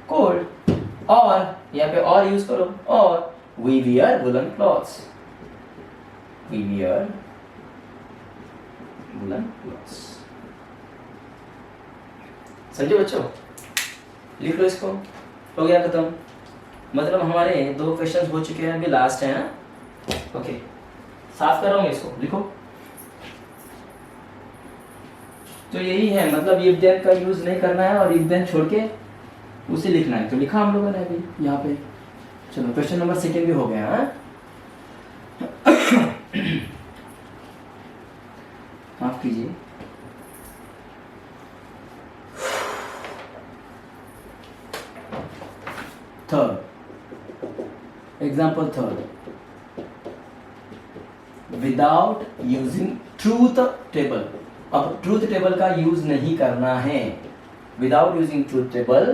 कोल्ड। और यहाँ पे और यूज करो, और we wear woollen clothes, we wear woollen clothes. समझे बच्चों, लिख लो इसको, हो गया खत्म। मतलब हमारे 2 क्वेश्चंस हो चुके हैं, अभी लास्ट है ना। ओके, साफ कर रहा हूँ इसको, लिखो। तो यही है, मतलब इफ देन का यूज नहीं करना है और इफ देन छोड़ के उसे लिखना है। तो लिखा हम लोगों ने अभी यहाँ पे। चलो क्वेश्चन नंबर 2 भी हो गया है। माफ कीजिए, third example, without using truth table. अब ट्रूथ टेबल का यूज नहीं करना है। Without using truth table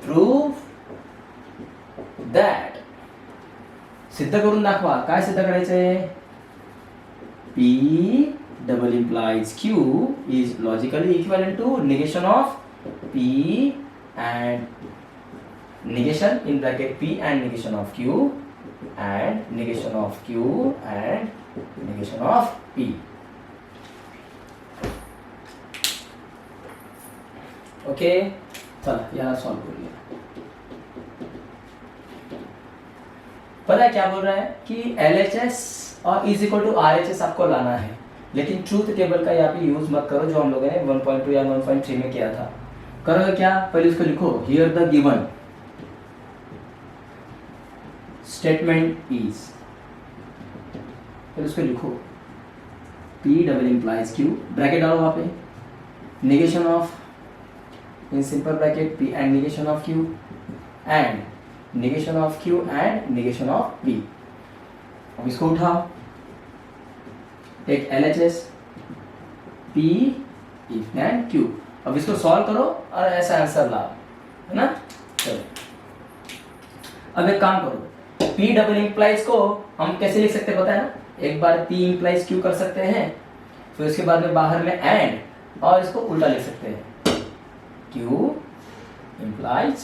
prove that, सिद्ध करून दाखवा। काय सिद्ध करायचंय, P double implies Q is logically equivalent to negation of P and negation in bracket P and negation of Q and negation of Q and negation of P. Okay, चल यार solve कर लिया। पता है क्या बोल रहा है कि LHS और इज इक्वल टू RHS आपको लाना है, लेकिन ट्रूथ टेबल का यहाँ पे यूज मत करो जो हम लोगों ने 1.2 या 1.3 में किया था। करोगे क्या, पहले उसको लिखो, here the given statement is, फिर उसको लिखो P double implies Q, bracket डालो वहाँ पे, negation of in simple bracket P and negation of Q and negation of Q and negation of P। अब इसको उठाओ, take LHS P if and Q। अब इसको सॉल्व करो और ऐसा आंसर लाओ, है ना। चलो अब एक काम करो, P डबल इम्प्लाइज को हम कैसे लिख सकते हैं पता है ना, एक बार P इम्प्लाइज Q कर सकते हैं, फिर उसके बाद में बाहर में एंड, और इसको उल्टा लिख सकते हैं, Q implies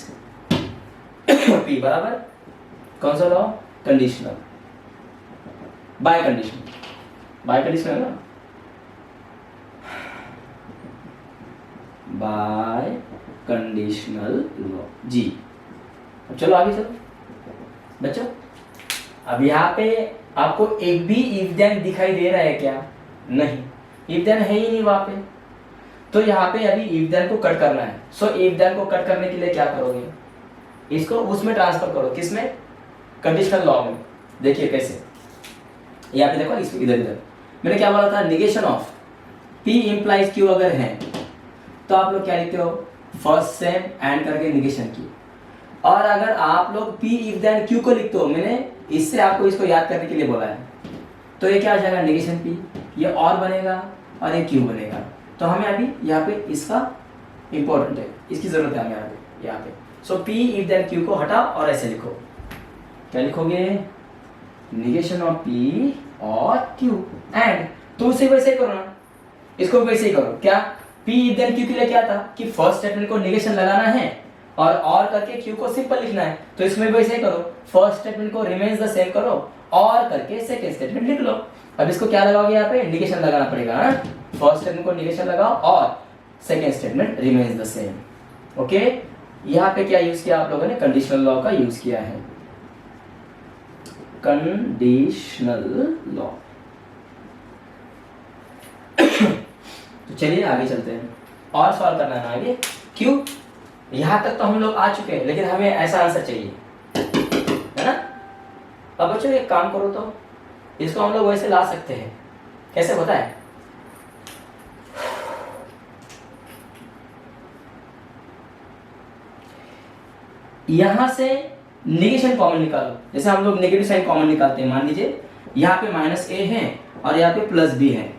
P बराबर कौन सा law, conditional, bye conditional, bye conditional ना, बाय कंडीशनल लॉ जी। अब चलो आगे चलो बच्चों। अब यहाँ पे आपको एक भी इफ देन दिखाई दे रहा है क्या, नहीं, इफ देन है ही नहीं वहां पे। तो यहाँ पे अभी इफ देन को कट करना है। सो इफ देन को कट करने के लिए क्या करोगे, इसको उसमें ट्रांसफर करो, किसमें, कंडीशनल लॉ में। देखिए कैसे, यहाँ पे देखो इस इधर इधर मैंने क्या बोला था, negation of P implies Q अगर है तो आप लोग क्या लिखते हो, फर्स्ट सेम एंड करके निगेशन की। और अगर आप लोग P इफ देन Q को लिखते हो, मैंने इससे आपको इसको याद करने के लिए बोला है, तो ये क्या आ जाएगा, निगेशन P, ये और बनेगा और ये Q बनेगा। तो हमें अभी यहाँ पे इसका इंपॉर्टेंट है, इसकी जरूरत है हमें यहाँ पे। सो P इफ देन Q को हटाओ और ऐसे लिखो, क्या लिखोगे, निगेशन ऑफ P और Q एंड, तो उसे वैसे ही करो ना, इसको वैसे ही करो। क्या P इफ देन Q के लिए क्या था कि फर्स्ट स्टेटमेंट को निगेशन लगाना है और करके Q को सिंपल लिखना है, तो इसमें वैसे ही करो, फर्स्ट स्टेटमेंट को रिमेन्स द सेम करो और करके सेकंड स्टेटमेंट लिख लो। अब इसको क्या लगाओगे, यहाँ पे निगेशन लगाना पड़ेगा, फर्स्ट स्टेटमेंट को निगेशन लगाओ और second statement remains the same. Okay, यहाँ पे क्या यूज किया आप लोगों ने, कंडीशनल लॉ का यूज किया है, कंडीशनल लॉ। तो चलिए आगे चलते हैं और सॉल्व करना है ना आगे। क्यों, यहां तक तो हम लोग आ चुके हैं, लेकिन हमें ऐसा आंसर चाहिए, है ना। अब बच्चों एक काम करो, तो इसको हम लोग वैसे ला सकते हैं, कैसे होता है, यहां से नेगेशन कॉमन निकालो। जैसे हम लोग नेगेटिव साइन कॉमन निकालते हैं, मान लीजिए यहाँ पे -a है और यहाँ पे +b है।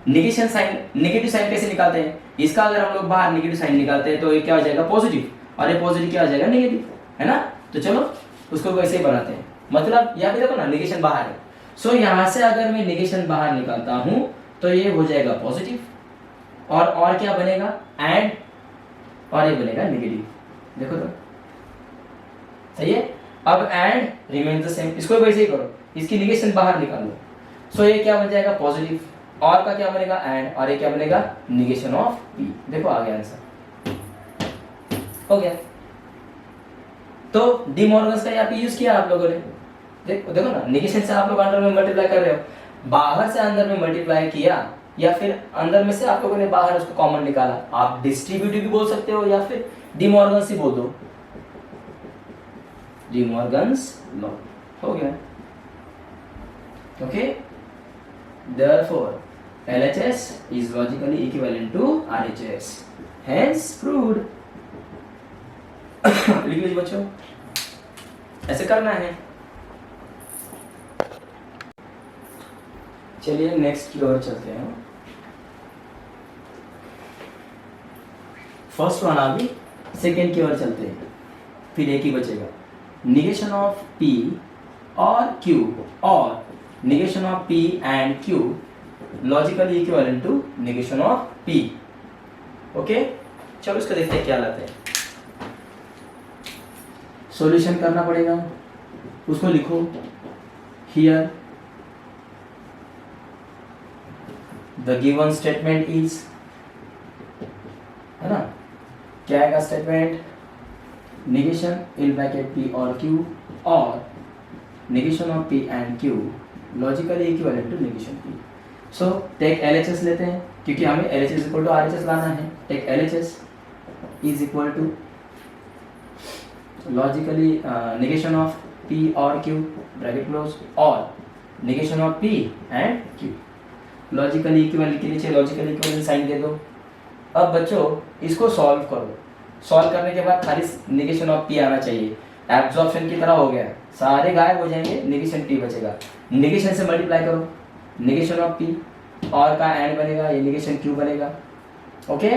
नेगेशन साइन, नेगेटिव साइन कैसे निकालते हैं, इसका अगर हम लोग बाहर नेगेटिव साइन निकालते हैं तो ये क्या हो जाएगा, पॉजिटिव, और ये पॉजिटिव क्या हो जाएगा, नेगेटिव, है ना। तो चलो उसको वैसे ही बनाते हैं, मतलब यहाँ पे देखो ना नेगेशन बाहर है, सो यहाँ से अगर मैं नेगेशन बाहर निकालता हूं तो ये हो जाएगा पॉजिटिव, और क्या बनेगा, एंड, और ये बनेगा नेगेटिव। देखो तो सही है। अब एंड रिमेन्स द सेम, इसको वैसे ही करो, इसकी नेगेशन बाहर निकालो, सो ये क्या बन जाएगा, पॉजिटिव, और का क्या बनेगा, एंड, और ये क्या बनेगा, नेगेशन ऑफ P। देखो आ गया आंसर, हो गया। तो डी मॉर्गन्स का यहाँ पे यूज किया आप लोगों ने, देखो ना, नेगेशन से आप लोग अंदर में मल्टीप्लाई कर रहे हो, बाहर से अंदर में मल्टीप्लाई किया, या फिर अंदर में से आप लोगों ने बाहर उसको कॉमन निकाला। आप डिस्ट्रीब्यूटिव भी बोल सकते हो या फिर डी मॉर्गन्स ही बोल दो, डी मॉर्गन्स लॉ, हो गया। Okay, therefore LHS is logically equivalent to RHS, hence proved। लिख लीजिए बच्चों, ऐसे करना है। चलिए नेक्स्ट की ओर चलते हैं। फर्स्ट वन अभी, सेकेंड की ओर चलते हैं, फिर एक ही बचेगा, निगेशन ऑफ P और Q और negation of P and Q logically equivalent to negation of P। Okay, चलो इसको देखते हैं क्या लाते हैं। सॉल्यूशन करना पड़ेगा, उसको लिखो, here the given statement is, है ना, क्या आएगा statement, negation in bracket P और Q और negation of P and Q logically equivalent to negation P। So take LHS लेते हैं, क्योंकि हमें LHS इक्वल टू RHS लाना है। Take LHS is equal to logically negation of P और Q bracket close और negation of P and Q। Logically equivalent के नीचे लॉजिकली इक्विवेलेंट साइन दे दो। अब बच्चों इसको सॉल्व करो, सॉल्व करने के बाद खाली नेगेशन ऑफ P आना चाहिए, एब्जॉर्प्शन की तरह हो गया, सारे गायब हो जाएंगे, नेगेशन P बचेगा। नेगेशन से मल्टीप्लाई करो, नेगेशन ऑफ P और का एंड बनेगा, ये नेगेशन Q बनेगा। ओके,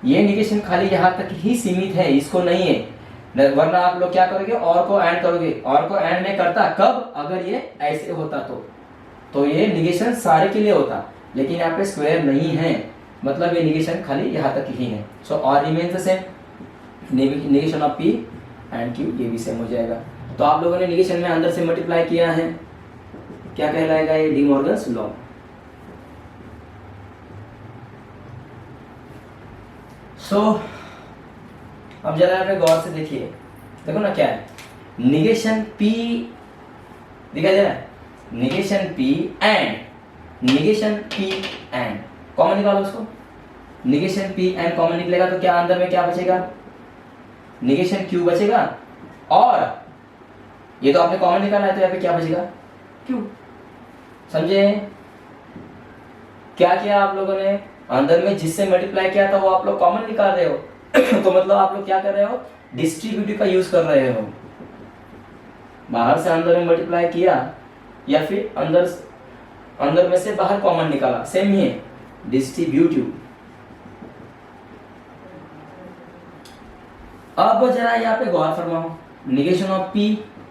ये नेगेशन खाली यहाँ तक ही सीमित है, इसको नहीं है, वरना आप लोग क्या करोगे, और को एंड करोगे। और को एंड में करता कब, अगर ये ऐसे होता तो ये नेगेशन सारे के लिए होता, लेकिन यहाँ पे स्क्वायर नहीं है, मतलब ये नेगेशन खाली यहाँ तक ही है। सो और remains the same, negation of P and Q ये भी सेम हो जाएगा। तो आप लोगों ने नेगेशन में अंदर से मल्टीप्लाई किया है, क्या कहलाएगा, ये डी मॉर्गन्स लॉ। सो अब जरा यहाँ पे गौर से देखिए, देखो ना क्या है, नेगेशन P दिखाई दे रहा है, negation P and negation P and common निकालो उसको, नेगेशन P एंड कॉमन निकलेगा तो क्या अंदर में क्या बचेगा, नेगेशन Q बचेगा, और ये तो आपने कॉमन निकाला है तो यहाँ पे क्या बचेगा, Q। समझे? क्या किया आप लोगों ने? अंदर में जिससे मल्टीप्लाई किया था वो आप लोग कॉमन निकाल रहे हो तो मतलब आप लोग क्या कर रहे हो? डिस्ट्रीब्यूटिव का यूज कर रहे हो। बाहर से अंदर में मल्टीप्लाई किया या फिर अंदर में से बाहर कॉमन निकाला, सेम ही है, डिस्ट्रीब्यूटिव। अब जरा यहाँ पे गौर फरमाओ, निगेशन ऑफ पी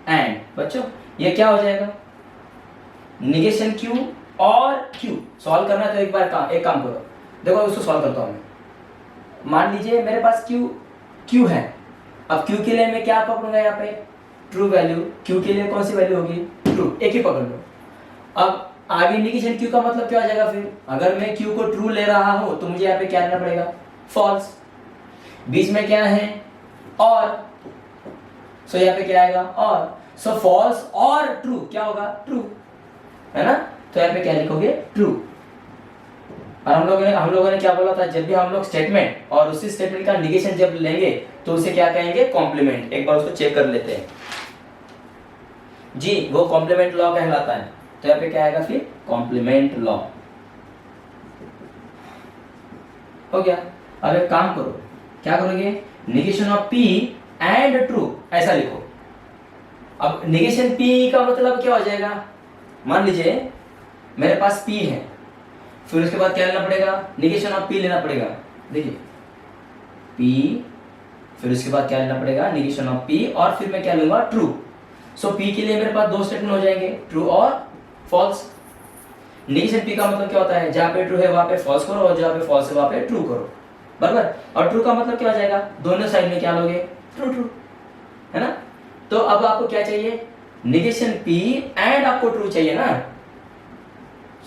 एंड, बच्चों ये क्या हो जाएगा? निगेशन क्यू और क्यू सॉल्व करना है तो एक काम करो, देखो उसको सॉल्व करता हूं मैं। मान लीजिए मेरे पास क्यू है। अब क्यू के लिए मैं क्या पकड़ूंगा? यहाँ पे ट्रू वैल्यू। क्यू के लिए कौन सी वैल्यू होगी? ट्रू, एक ही पकड़ लो। अब आगे निगेशन क्यू का मतलब क्या हो जाएगा? फिर अगर मैं क्यू को ट्रू ले रहा हूं तो मुझे यहाँ पे क्या लेना पड़ेगा? फॉल्स। बीच में क्या है? और। सो यहाँ पे क्या आएगा? और। सो फॉल्स और ट्रू क्या होगा? ट्रू, है ना? तो यहाँ पे क्या लिखोगे? ट्रू। और हम लोगों ने क्या बोला था? जब भी हम लोग स्टेटमेंट और उसी स्टेटमेंट का निगेशन जब लेंगे तो उसे क्या कहेंगे? कॉम्प्लीमेंट। एक बार उसको चेक कर लेते हैं जी, वो कॉम्प्लीमेंट लॉ कहलाता है। तो यहाँ पे क्या आएगा फिर? Complement law. हो गया। अब एक काम करो, क्या करोगे? Negation of P and true ऐसा लिखो। अब निगेशन पी का मतलब क्या हो जाएगा? मान लीजिए मेरे पास पी है, फिर उसके बाद क्या लेना पड़ेगा? निगेशन ऑफ पी लेना पड़ेगा। देखिए पी, फिर उसके बाद क्या लेना पड़ेगा? निगेशन ऑफ पी, और फिर मैं क्या लूंगा? ट्रू। सो पी के लिए मेरे पास दो स्टेटमेंट हो जाएंगे, ट्रू और फॉल्स। निगेशन पी का मतलब क्या होता है? जहां पे ट्रू है वहां पे फॉल्स करो और जहां पे फॉल्स है वहां पे ट्रू करो, बराबर। और ट्रू का मतलब क्या हो जाएगा? दोनों साइड में क्या लोगे? ट्रू ट्रू, है ना? तो अब आपको क्या चाहिए? निगेशन पी एंड आपको ट्रू चाहिए ना।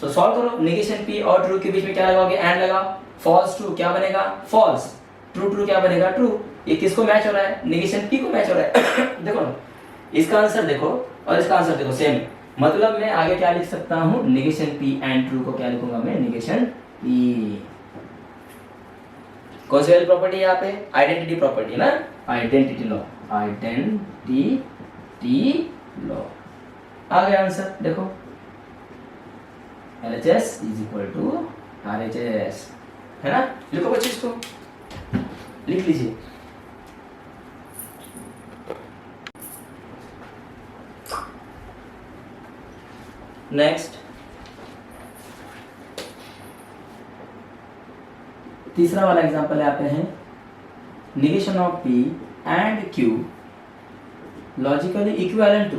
सो सॉल्व करो। निगेशन पी और ट्रू के बीच में क्या लगाओगे? एंड लगाओ। फॉल्स ट्रू क्या बनेगा? फॉल्स। ट्रू ट्रू क्या बनेगा? ट्रू। ये किसको मैच हो रहा है? निगेशन पी को मैच हो रहा है देखो ना, इसका आंसर देखो और इसका आंसर देखो, सेम। मतलब मैं आगे क्या लिख सकता हूं? निगेशन पी एंड ट्रू को क्या लिखूंगा मैं? Negation P. कौन सी वाली प्रॉपर्टी है यहाँ पे? आइडेंटिटी प्रॉपर्टी ना, आइडेंटिटी लॉ। आइडेंटिटी लॉ आ गया आंसर। देखो LHS is equal to RHS, है ना? लिखो बच्चे, इसको लिख लीजिए। नेक्स्ट, तीसरा वाला एग्जांपल आते हैं। Negation of P and Q logically equivalent to,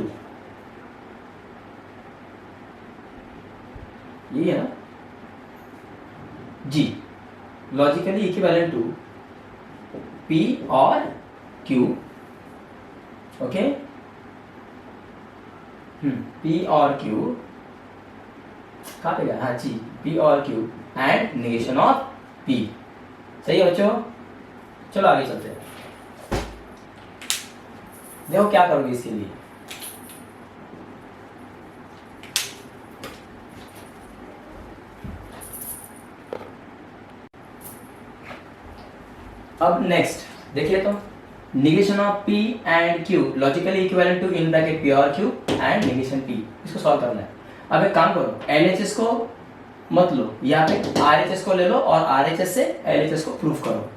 ये है ना जी, लॉजिकली इक्विवेलेंट टू P और Q। ओके, P और Q कहाँ पे गया? हाँ जी, P और Q and negation of P। सही है बच्चों? चलो आगे चलते हैं। देखो क्या करोगे इसके लिए। अब नेक्स्ट देखिए, तो negation of P and Q logically equivalent to in bracket P और Q एंड निगेशन P, इसको सॉल्व करना है। अब एक काम करो, LHS को मत लो, यहाँ पे RHS को ले लो और RHS से LHS को प्रूफ करो।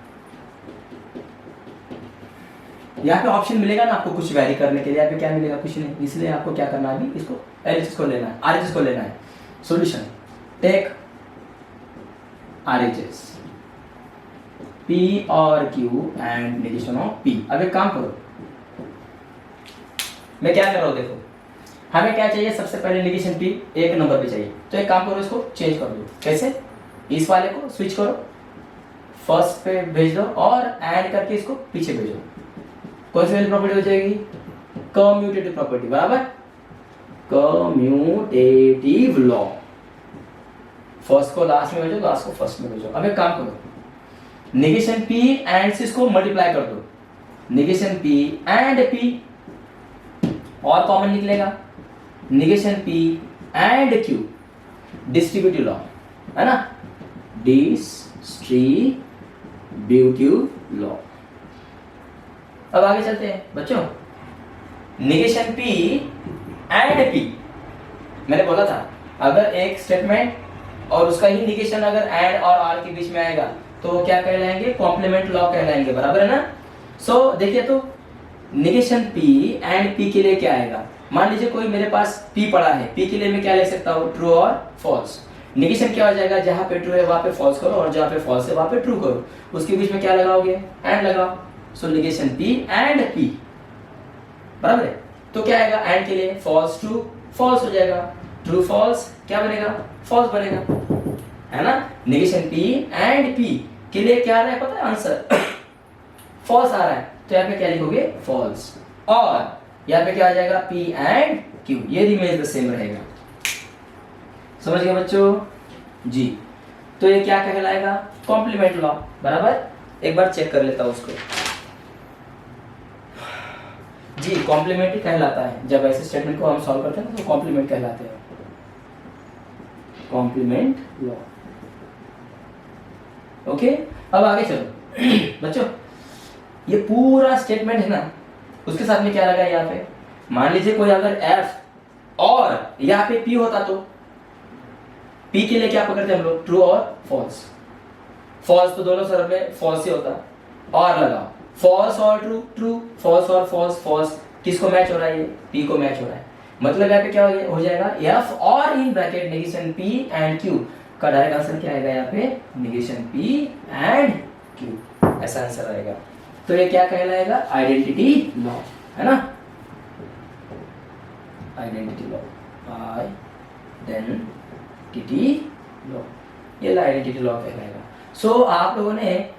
यहाँ पे ऑप्शन मिलेगा ना आपको कुछ वैरी करने के लिए, यहाँ पे क्या मिलेगा? कुछ नहीं, इसलिए आपको क्या करना है? अभी इसको LHS को लेना है, RHS को लेना है। सॉल्यूशन, टेक RHS P और Q and negation of P। अब एक काम करो, मैं क्या कर रहा हूँ, देखो हमें क्या चाहिए? सबसे पहले निगेशन P एक नंबर पे चाहिए, तो एक काम करो, इसको चेंज कर दो। कैसे? इस वाले को स्विच करो, फर्स्ट पे भेज दो और ऐड करके इसको पीछे भेजो। कौन सी वाली प्रॉपर्टी हो जाएगी? कम्यूटेटिव प्रॉपर्टी, बराबर। कम्यूटेटिव लॉ, फर्स्ट को लास्ट में भेजो, लास्ट को फर्स्ट में भेजो। अब एक काम करो, निगेशन P एंड से इसको मल्टीप्लाई कर दो। निगेशन P एंड P और कॉमन निकलेगा, negation P and Q, distributive law, है ना? Distributive law. अब आगे चलते हैं बच्चों। निगेशन P एंड P, मैंने बोला था अगर एक स्टेटमेंट और उसका ही निगेशन अगर एंड और आर के बीच में आएगा तो क्या कहलाएंगे, कॉम्प्लीमेंट लॉ कहलाएंगे, बराबर है ना। सो देखिए तो निगेशन P एंड P के लिए क्या आएगा, मान लीजिए कोई मेरे पास P पड़ा है, P के लिए मैं क्या लिख सकता हूँ, ट्रू और फॉल्स। निगेशन क्या हो जाएगा, जहां पे ट्रू है वहां पे फॉल्स करो और जहां पे फॉल्स है वहां पे ट्रू करो, उसके बीच में क्या लगाओगे, एंड लगाओ। सो निगेशन P एंड P, बराबर है। तो क्या आएगा, एंड के लिए फॉल्स ट्रू फॉल्स हो जाएगा, ट्रू फॉल्स क्या बनेगा, फॉल्स बनेगा, है ना। निगेशन P एंड P के लिए क्या आ रहा है पता है आंसर, फॉल्स आ रहा है, तो यहाँ पे क्या लिखोगे, फॉल्स। और यहाँ पे क्या आ जाएगा, P एंड Q, ये रिमेज द सेम रहेगा। समझ गए बच्चों जी। तो ये क्या कहलाएगा, कॉम्प्लीमेंट लॉ, बराबर। एक बार चेक कर लेता हूं उसको जी, कॉम्प्लीमेंट ही कहलाता है। जब ऐसे स्टेटमेंट को हम सॉल्व करते हैं ना तो कॉम्प्लीमेंट कहलाते हैं, कॉम्प्लीमेंट लॉ। ओके, अब आगे चलो बच्चों, ये पूरा स्टेटमेंट है ना, उसके साथ में क्या लगा यहाँ पे, मान लीजिए कोई अगर F और यहाँ पे P होता तो P के लिए क्या पकड़ते हम लोग, ट्रू और फॉल्स। फॉल्स तो दोनों तरफ में फॉल्स ही होता, और लगाओ फॉल्स और ट्रू, ट्रू फॉल्स और फॉल्स फॉल्स, किसको मैच हो रहा है, ये P को मैच हो रहा है। मतलब यहाँ पे क्या हो जाएगा, F और in bracket negation P and Q का डायरेक्ट आंसर क्या आएगा, यहाँ पे निगेशन P एंड Q, ऐसा आंसर आएगा। तो ये क्या कहलाएगा, आइडेंटिटी लॉ, है ना, आइडेंटिटी लॉ, आइडेंटिटी लॉ, ये आइडेंटिटी लॉ कहलाएगा। सो आप लोगों ने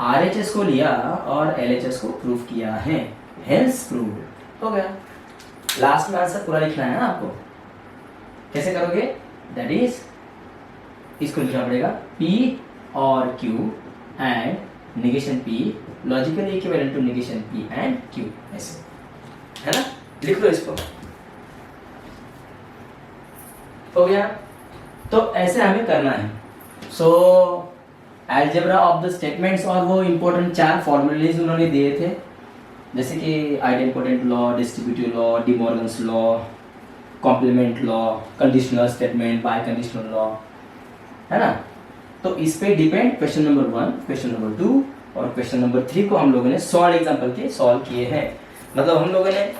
RHS को लिया और LHS को प्रूव किया है, हेंस प्रूव्ड हो गया। लास्ट में आंसर पूरा लिखना है ना आपको, कैसे करोगे, दैट इज इसको लिखना पड़ेगा P और Q and negation P logically equivalent to negation P and Q, ऐसे, है ना, लिख लो इसको, हो गया। तो ऐसे हमें करना है। सो अलजेब्रा ऑफ द स्टेटमेंट्स, और वो इंपॉर्टेंट 4 फॉर्मूलेज उन्होंने दिए थे, जैसे कि idempotent law, distributive law, De Morgan's law, complement law, conditional statement, biconditional law, है ना। तो इस पे depend question number 1, question number 2 और क्वेश्चन नंबर 3 को हम लोगों ने सॉल्व एग्जाम्पल के सॉल्व किए हैं। मतलब हम लोगों ने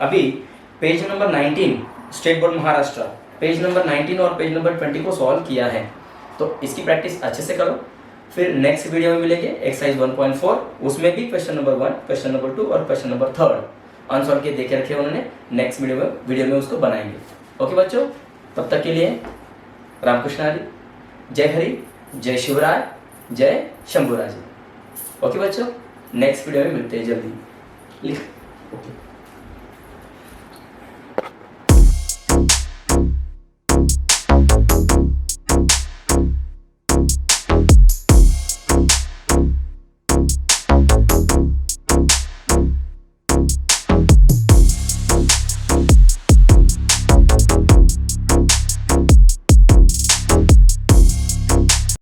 अभी page number 19 state board Maharashtra, page number 19 और पेज नंबर 20 को सॉल्व किया है। तो इसकी प्रैक्टिस अच्छे से करो, फिर नेक्स्ट वीडियो में मिलेंगे एक्सरसाइज 1.4, उसमें भी क्वेश्चन नंबर 1, क्वेश्चन नंबर 2 और क्वेश्चन नंबर 3 आंसर के देखे रखे उन्होंने, नेक्स्ट वीडियो में उसको बनाएंगे। ओके बच्चों, तब तक के लिए रामकृष्ण हरि, जय हरि, जय शिवराय, जय शंभुराज। ओके बच्चों, नेक्स्ट वीडियो में मिलते हैं जल्दी, लिख ओके।